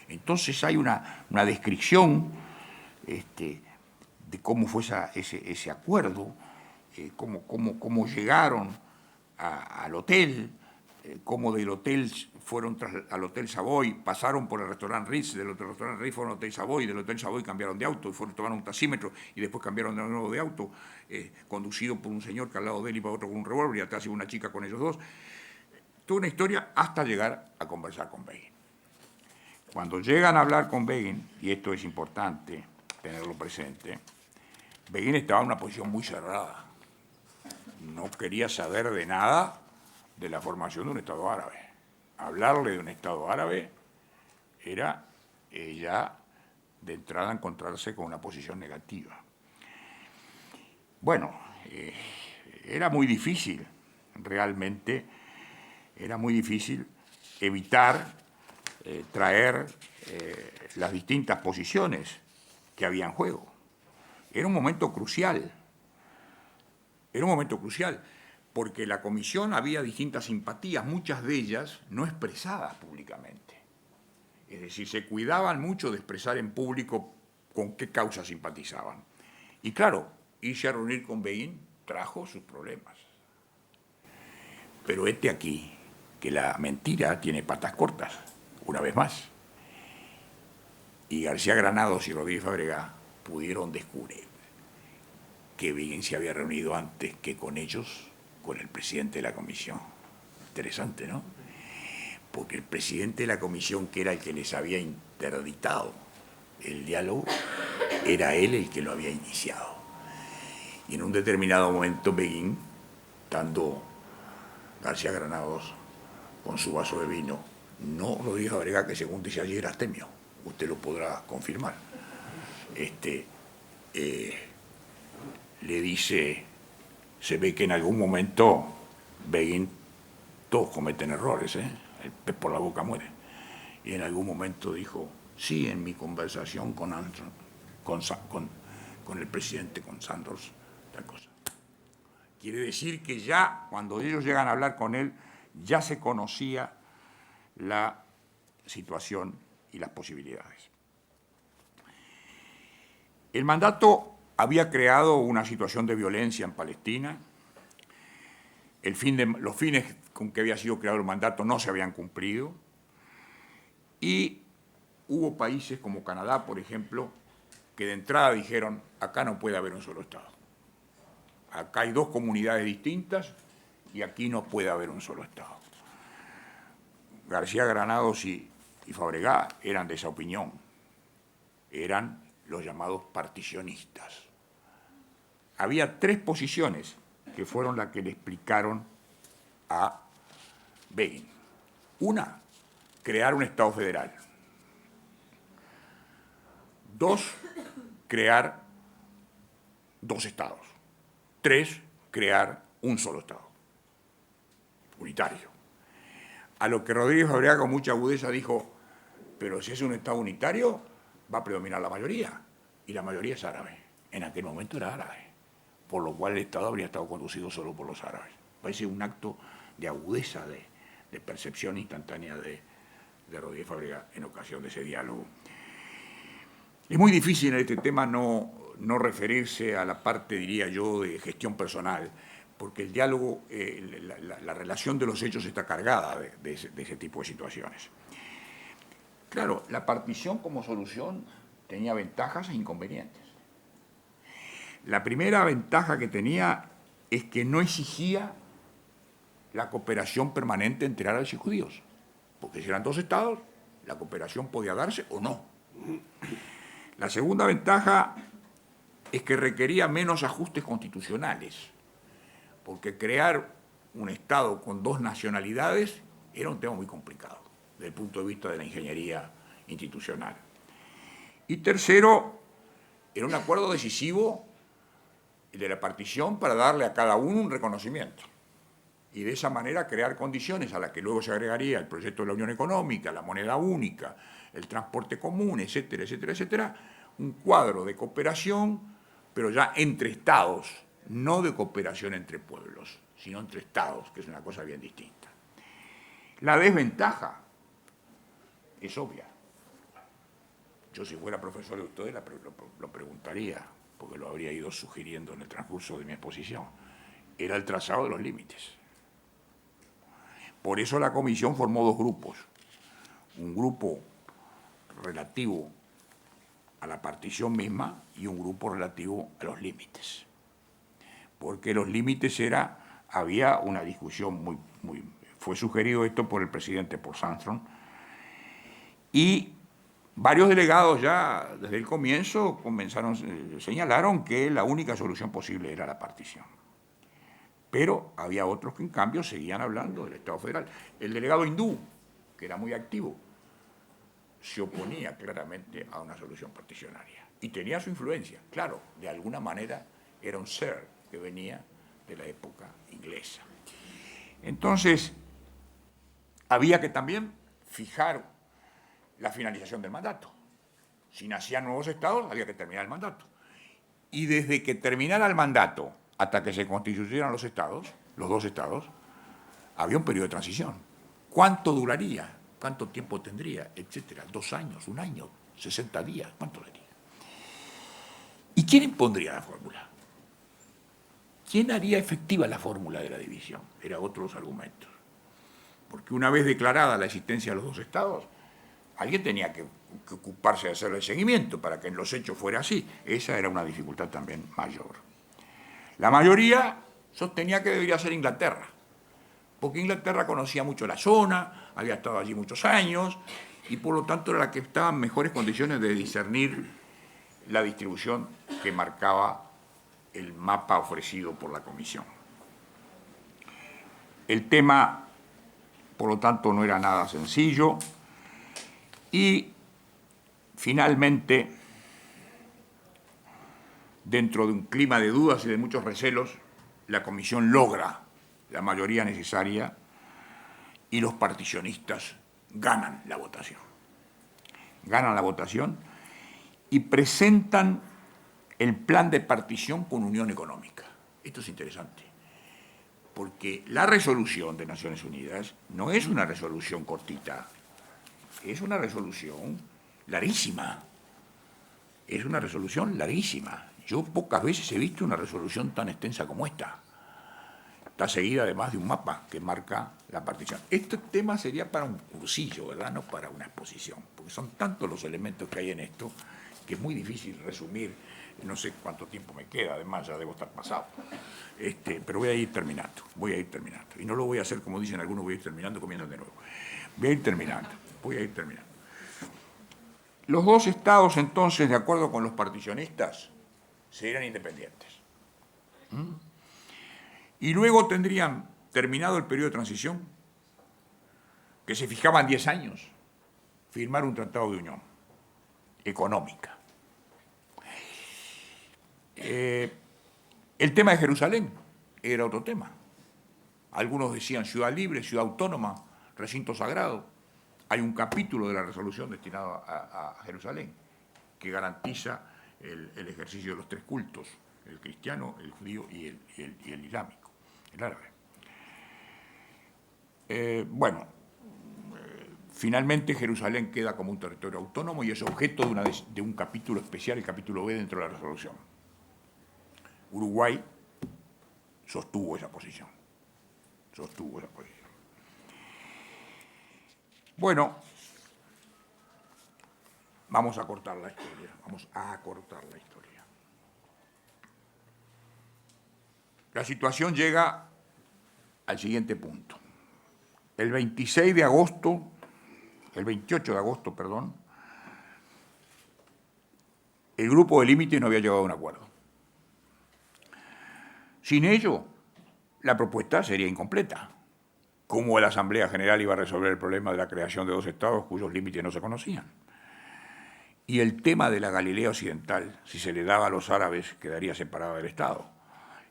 Entonces hay una descripción de cómo fue ese acuerdo, cómo llegaron al hotel, cómo del hotel fueron al Hotel Savoy, pasaron por el restaurante Ritz, del restaurante Ritz fueron al Hotel Savoy, del Hotel Savoy cambiaron de auto y fueron a tomar un taxímetro y después cambiaron de nuevo de auto, conducido por un señor que al lado de él iba otro con un revólver y atrás iba una chica con ellos dos. Toda una historia hasta llegar a conversar con Begin. Cuando llegan a hablar con Begin, y esto es importante tenerlo presente, Begin estaba en una posición muy cerrada. No quería saber de nada de la formación de un Estado árabe. Hablarle de un Estado árabe era ya de entrada encontrarse con una posición negativa. Bueno, era muy difícil, realmente, era muy difícil evitar traer las distintas posiciones que había en juego. Era un momento crucial. Era un momento crucial, porque la comisión había distintas simpatías, muchas de ellas no expresadas públicamente. Es decir, se cuidaban mucho de expresar en público con qué causa simpatizaban. Y claro, irse a reunir con Begin trajo sus problemas. Pero aquí, que la mentira tiene patas cortas, una vez más. Y García Granados y Rodríguez Fábregas pudieron descubrir que Begin se había reunido antes que con ellos, con el presidente de la comisión. Interesante, ¿no? Porque el presidente de la comisión, que era el que les había interdictado el diálogo, era él el que lo había iniciado. Y en un determinado momento Begin, estando García Granados con su vaso de vino, no Rodríguez Fábregas, que según dice allí era astemio, usted lo podrá confirmar, le dice, se ve que en algún momento Begin, todos cometen errores, el pez por la boca muere, y en algún momento dijo, sí, en mi conversación con el presidente, con Sanders, tal cosa. Quiere decir que ya, cuando ellos llegan a hablar con él, ya se conocía la situación y las posibilidades. El mandato había creado una situación de violencia en Palestina. Los fines con que había sido creado el mandato no se habían cumplido. Y hubo países como Canadá, por ejemplo, que de entrada dijeron, acá no puede haber un solo Estado. Acá hay dos comunidades distintas y aquí no puede haber un solo Estado. García Granados y Fábregas eran de esa opinión. Eran los llamados particionistas. Había tres posiciones que fueron las que le explicaron a Begin. Una, crear un Estado federal. Dos, crear dos estados. Tres, crear un solo Estado, unitario. A lo que Rodríguez Fábregas con mucha agudeza dijo, pero si es un Estado unitario, va a predominar la mayoría, y la mayoría es árabe. En aquel momento era árabe, por lo cual el Estado habría estado conducido solo por los árabes. Parece un acto de agudeza, de percepción instantánea de Rodríguez Fábregas en ocasión de ese diálogo. Es muy difícil en este tema no referirse a la parte, diría yo, de gestión personal, porque el diálogo, la relación de los hechos está cargada de ese tipo de situaciones. Claro, la partición como solución tenía ventajas e inconvenientes. La primera ventaja que tenía es que no exigía la cooperación permanente entre árabes y judíos, porque si eran dos estados, la cooperación podía darse o no. La segunda ventaja es que requería menos ajustes constitucionales, porque crear un Estado con dos nacionalidades era un tema muy complicado desde el punto de vista de la ingeniería institucional. Y tercero, era un acuerdo decisivo el de la partición para darle a cada uno un reconocimiento y de esa manera crear condiciones a las que luego se agregaría el proyecto de la Unión Económica, la moneda única, el transporte común, etcétera, etcétera, etcétera, un cuadro de cooperación, pero ya entre estados, no de cooperación entre pueblos, sino entre estados, que es una cosa bien distinta. La desventaja es obvia. Yo, si fuera profesor de ustedes, lo preguntaría, porque lo habría ido sugiriendo en el transcurso de mi exposición. Era el trazado de los límites. Por eso la comisión formó dos grupos. Un grupo relativo a la partición misma y un grupo relativo a los límites. Porque los límites había una discusión fue sugerido esto por el presidente, por Sanders, y varios delegados ya desde el comienzo señalaron que la única solución posible era la partición. Pero había otros que en cambio seguían hablando del Estado federal. El delegado hindú, que era muy activo, se oponía claramente a una solución particionaria. Y tenía su influencia, claro, de alguna manera era un ser que venía de la época inglesa. Entonces, había que también fijar la finalización del mandato. Si nacían nuevos estados, había que terminar el mandato. Y desde que terminara el mandato hasta que se constituyeran los estados, los dos estados, había un periodo de transición. ¿Cuánto duraría? ¿Cuánto tiempo tendría? Etcétera. 2 años, 1 año, 60 días, ¿cuánto daría? ¿Y quién impondría la fórmula? ¿Quién haría efectiva la fórmula de la división? Era otro de los argumentos. Porque una vez declarada la existencia de los dos estados, alguien tenía que ocuparse de hacer el seguimiento para que en los hechos fuera así. Esa era una dificultad también mayor. La mayoría sostenía que debería ser Inglaterra, porque Inglaterra conocía mucho la zona, había estado allí muchos años, y por lo tanto era la que estaba en mejores condiciones de discernir la distribución que marcaba el mapa ofrecido por la Comisión. El tema, por lo tanto, no era nada sencillo, y finalmente, dentro de un clima de dudas y de muchos recelos, la Comisión logra la mayoría necesaria y los particionistas ganan la votación. Ganan la votación y presentan el plan de partición con unión económica. Esto es interesante, porque la resolución de Naciones Unidas no es una resolución cortita, es una resolución larguísima. Es una resolución larguísima. Yo pocas veces he visto una resolución tan extensa como esta. Está seguida además de un mapa que marca la partición. Este tema sería para un cursillo, ¿verdad? No para una exposición, porque son tantos los elementos que hay en esto que es muy difícil resumir. No sé cuánto tiempo me queda, además ya debo estar pasado. Pero voy a ir terminando. Y no lo voy a hacer como dicen algunos, voy a ir terminando comiendo de nuevo. Voy a ir terminando. Los dos estados, entonces, de acuerdo con los particionistas, serían independientes. Y luego tendrían, terminado el periodo de transición, que se fijaban 10 años, firmar un tratado de unión económica. El tema de Jerusalén era otro tema. Algunos decían ciudad libre, ciudad autónoma, recinto sagrado. Hay un capítulo de la resolución destinado a Jerusalén que garantiza el ejercicio de los tres cultos, el cristiano, el judío y el islámico, el árabe. Finalmente Jerusalén queda como un territorio autónomo y es objeto de un capítulo especial, el capítulo B dentro de la resolución. Uruguay sostuvo esa posición. Bueno, vamos a acortar la historia. La situación llega al siguiente punto. El 28 de agosto, el grupo de límite no había llegado a un acuerdo. Sin ello, la propuesta sería incompleta. ¿Cómo la Asamblea General iba a resolver el problema de la creación de dos estados cuyos límites no se conocían? Y el tema de la Galilea Occidental, si se le daba a los árabes, quedaría separado del Estado.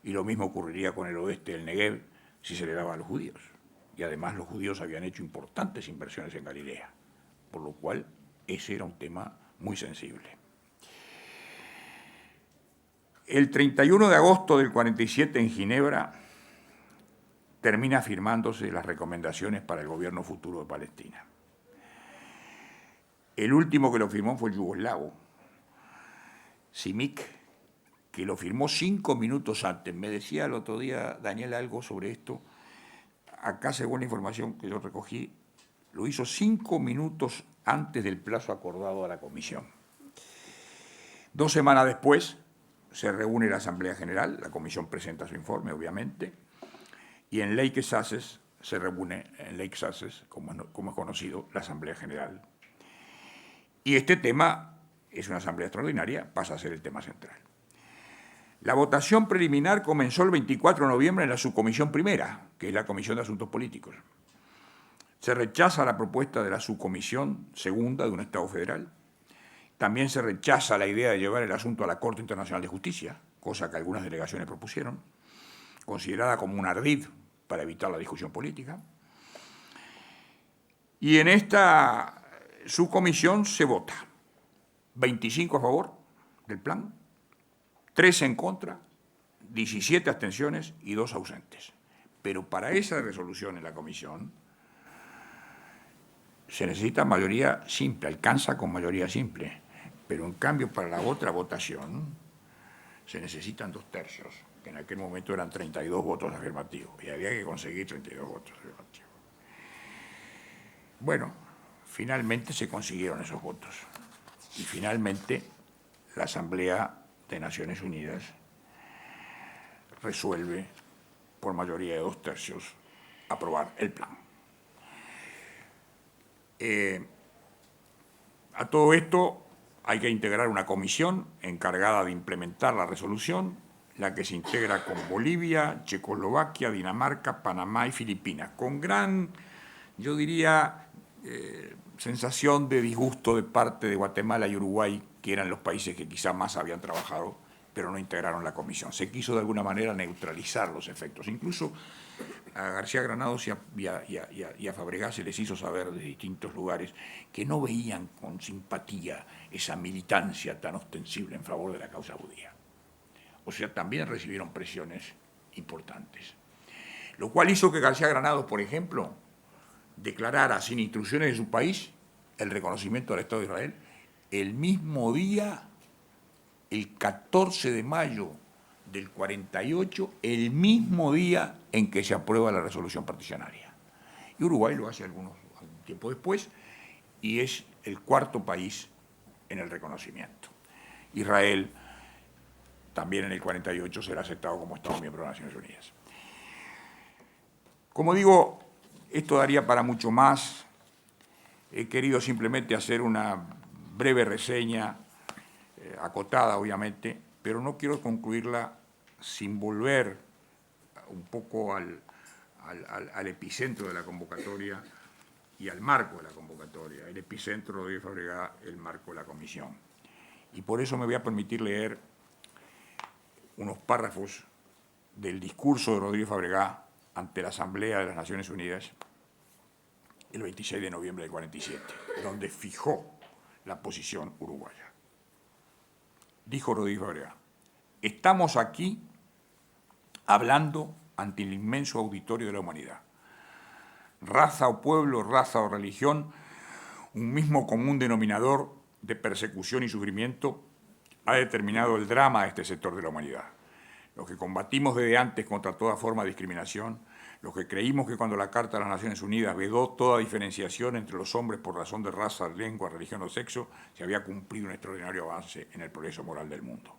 Y lo mismo ocurriría con el oeste del Negev, si se le daba a los judíos. Y además los judíos habían hecho importantes inversiones en Galilea, por lo cual ese era un tema muy sensible. El 31 de agosto del 47 en Ginebra termina firmándose las recomendaciones para el gobierno futuro de Palestina. El último que lo firmó fue el yugoslavo, Simic, que lo firmó 5 minutos antes. Me decía el otro día Daniel algo sobre esto. Acá, según la información que yo recogí, lo hizo 5 minutos antes del plazo acordado a la comisión. 2 semanas después se reúne la Asamblea General, la comisión presenta su informe, obviamente, y en Lake Sussex se reúne, como es conocido, la Asamblea General. Y este tema es una asamblea extraordinaria, pasa a ser el tema central. La votación preliminar comenzó el 24 de noviembre en la subcomisión primera, que es la Comisión de Asuntos Políticos. Se rechaza la propuesta de la subcomisión segunda de un Estado federal. También se rechaza la idea de llevar el asunto a la Corte Internacional de Justicia, cosa que algunas delegaciones propusieron, considerada como un ardid para evitar la discusión política. Y en esta subcomisión se vota 25 a favor del plan, 13 en contra, 17 abstenciones y 2 ausentes. Pero para esa resolución en la comisión se necesita mayoría simple, alcanza con mayoría simple. Pero en cambio para la otra votación se necesitan 2/3, que en aquel momento eran 32 votos afirmativos, y había que conseguir 32 votos afirmativos. Bueno, finalmente se consiguieron esos votos, y finalmente la Asamblea de Naciones Unidas resuelve, por mayoría de 2/3, aprobar el plan. A todo esto hay que integrar una comisión encargada de implementar la resolución, la que se integra con Bolivia, Checoslovaquia, Dinamarca, Panamá y Filipinas, con gran, yo diría, sensación de disgusto de parte de Guatemala y Uruguay, que eran los países que quizá más habían trabajado, pero no integraron la comisión. Se quiso de alguna manera neutralizar los efectos. Incluso a García Granados y a Fabregat se les hizo saber de distintos lugares que no veían con simpatía esa militancia tan ostensible en favor de la causa judía. O sea, también recibieron presiones importantes. Lo cual hizo que García Granados, por ejemplo, declarara sin instrucciones de su país el reconocimiento del Estado de Israel el mismo día, el 14 de mayo del 48, el mismo día en que se aprueba la resolución particionaria. Y Uruguay lo hace algún tiempo después y es el cuarto país en el reconocimiento. Israel también en el 48 será aceptado como Estado miembro de las Naciones Unidas. Como digo, esto daría para mucho más. He querido simplemente hacer una breve reseña, acotada obviamente, pero no quiero concluirla sin volver un poco al epicentro de la convocatoria y al marco de la convocatoria. El epicentro, Rodríguez Fabregat, el marco de la comisión. Y por eso me voy a permitir leer unos párrafos del discurso de Rodríguez Fabregat ante la Asamblea de las Naciones Unidas el 26 de noviembre del 47, donde fijó la posición uruguaya. Dijo Rodríguez Fabregat: estamos aquí hablando ante el inmenso auditorio de la humanidad. Raza o pueblo, raza o religión, un mismo común denominador de persecución y sufrimiento ha determinado el drama de este sector de la humanidad. Los que combatimos desde antes contra toda forma de discriminación, los que creímos que cuando la Carta de las Naciones Unidas vedó toda diferenciación entre los hombres por razón de raza, lengua, religión o sexo, se había cumplido un extraordinario avance en el progreso moral del mundo.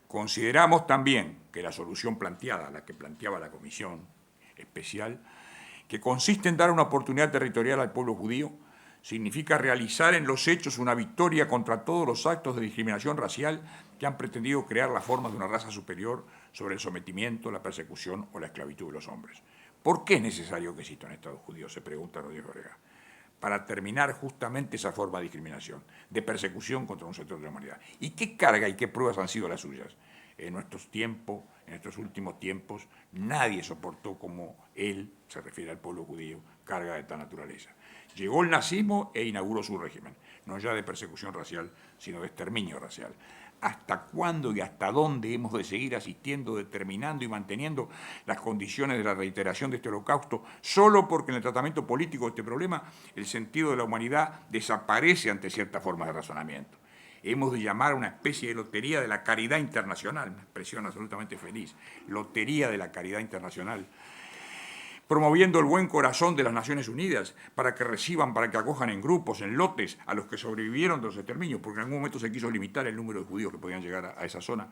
Consideramos también que la solución planteada, la que planteaba la Comisión Especial, que consiste en dar una oportunidad territorial al pueblo judío, significa realizar en los hechos una victoria contra todos los actos de discriminación racial que han pretendido crear las formas de una raza superior sobre el sometimiento, la persecución o la esclavitud de los hombres. ¿Por qué es necesario que exista un Estado judío?, se pregunta Rodríguez Fabregat. Para terminar justamente esa forma de discriminación, de persecución contra un sector de la humanidad. ¿Y qué carga y qué pruebas han sido las suyas? En nuestros tiempos, en estos últimos tiempos, nadie soportó como él, se refiere al pueblo judío, carga de tal naturaleza. Llegó el nazismo e inauguró su régimen, no ya de persecución racial, sino de exterminio racial. ¿Hasta cuándo y hasta dónde hemos de seguir asistiendo, determinando y manteniendo las condiciones de la reiteración de este holocausto, solo porque en el tratamiento político de este problema el sentido de la humanidad desaparece ante cierta forma de razonamiento? Hemos de llamar a una especie de lotería de la caridad internacional, una expresión absolutamente feliz, lotería de la caridad internacional, promoviendo el buen corazón de las Naciones Unidas para que reciban, para que acojan en grupos, en lotes, a los que sobrevivieron de los exterminios, porque en algún momento se quiso limitar el número de judíos que podían llegar a esa zona.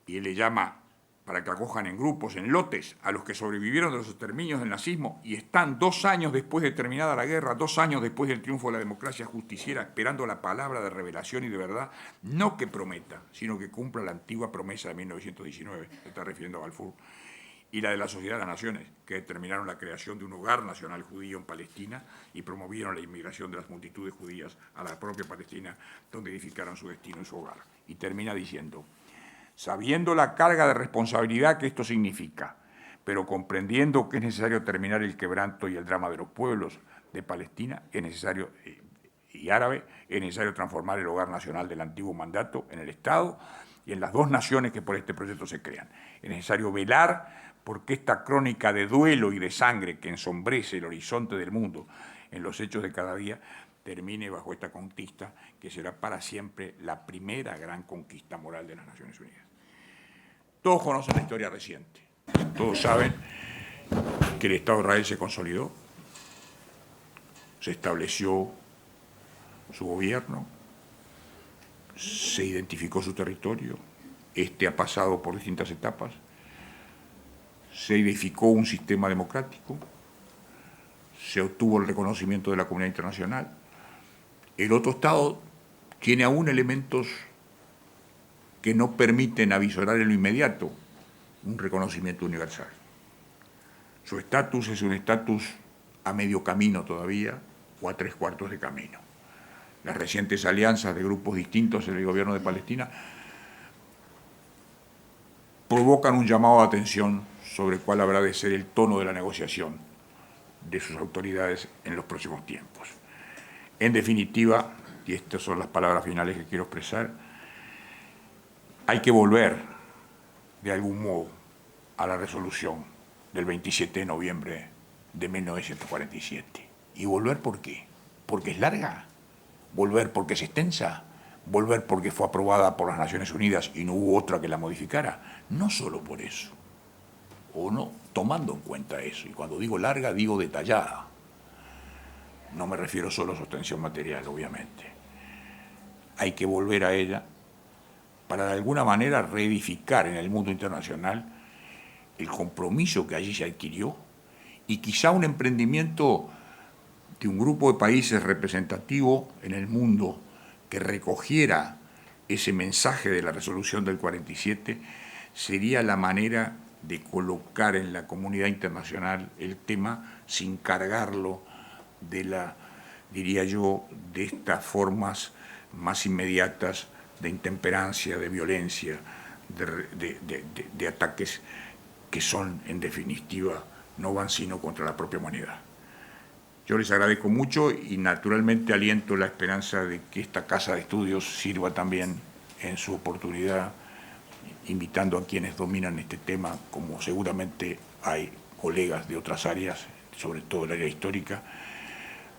Y él le llama para que acojan en grupos, en lotes, a los que sobrevivieron de los exterminios del nazismo y están 2 años después de terminada la guerra, 2 años después del triunfo de la democracia justiciera, esperando la palabra de revelación y de verdad, no que prometa, sino que cumpla la antigua promesa de 1919, se está refiriendo a Balfour, y la de la Sociedad de las Naciones, que determinaron la creación de un hogar nacional judío en Palestina y promovieron la inmigración de las multitudes judías a la propia Palestina, donde edificaron su destino y su hogar. Y termina diciendo: sabiendo la carga de responsabilidad que esto significa, pero comprendiendo que es necesario terminar el quebranto y el drama de los pueblos de Palestina, es necesario, y árabe, es necesario transformar el hogar nacional del antiguo mandato en el Estado y en las 2 naciones que por este proyecto se crean. Es necesario velar porque esta crónica de duelo y de sangre que ensombrece el horizonte del mundo en los hechos de cada día termine bajo esta conquista que será para siempre la primera gran conquista moral de las Naciones Unidas. Todos conocen la historia reciente, todos saben que el Estado de Israel se consolidó, se estableció su gobierno, se identificó su territorio, ha pasado por distintas etapas, se edificó un sistema democrático, se obtuvo el reconocimiento de la comunidad internacional. El otro Estado tiene aún elementos que no permiten avisorar en lo inmediato un reconocimiento universal. Su estatus es un estatus a medio camino todavía o a 3/4 de camino. Las recientes alianzas de grupos distintos en el gobierno de Palestina provocan un llamado de atención sobre cuál habrá de ser el tono de la negociación de sus autoridades en los próximos tiempos. En definitiva, y estas son las palabras finales que quiero expresar, hay que volver de algún modo a la resolución del 27 de noviembre de 1947. ¿Y volver por qué? ¿Porque es larga? ¿Volver porque es extensa? ¿Volver porque fue aprobada por las Naciones Unidas y no hubo otra que la modificara? No solo por eso, o no, tomando en cuenta eso. Y cuando digo larga, digo detallada. No me refiero solo a su extensión material, obviamente. Hay que volver a ella para de alguna manera reedificar en el mundo internacional el compromiso que allí se adquirió y quizá un emprendimiento de un grupo de países representativo en el mundo que recogiera ese mensaje de la resolución del 47 sería la manera de colocar en la comunidad internacional el tema sin cargarlo de la, diría yo, de estas formas más inmediatas de intemperancia, de violencia, de ataques que son, en definitiva, no van sino contra la propia humanidad. Yo les agradezco mucho y naturalmente aliento la esperanza de que esta casa de estudios sirva también en su oportunidad, invitando a quienes dominan este tema, como seguramente hay colegas de otras áreas, sobre todo el área histórica,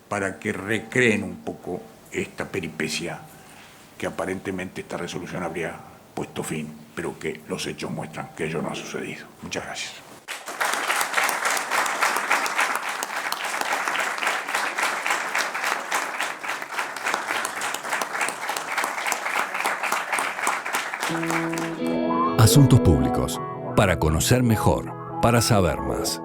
para que recreen un poco esta peripecia que aparentemente esta resolución habría puesto fin, pero que los hechos muestran que ello no ha sucedido. Muchas gracias. Asuntos Públicos. Para conocer mejor, para saber más.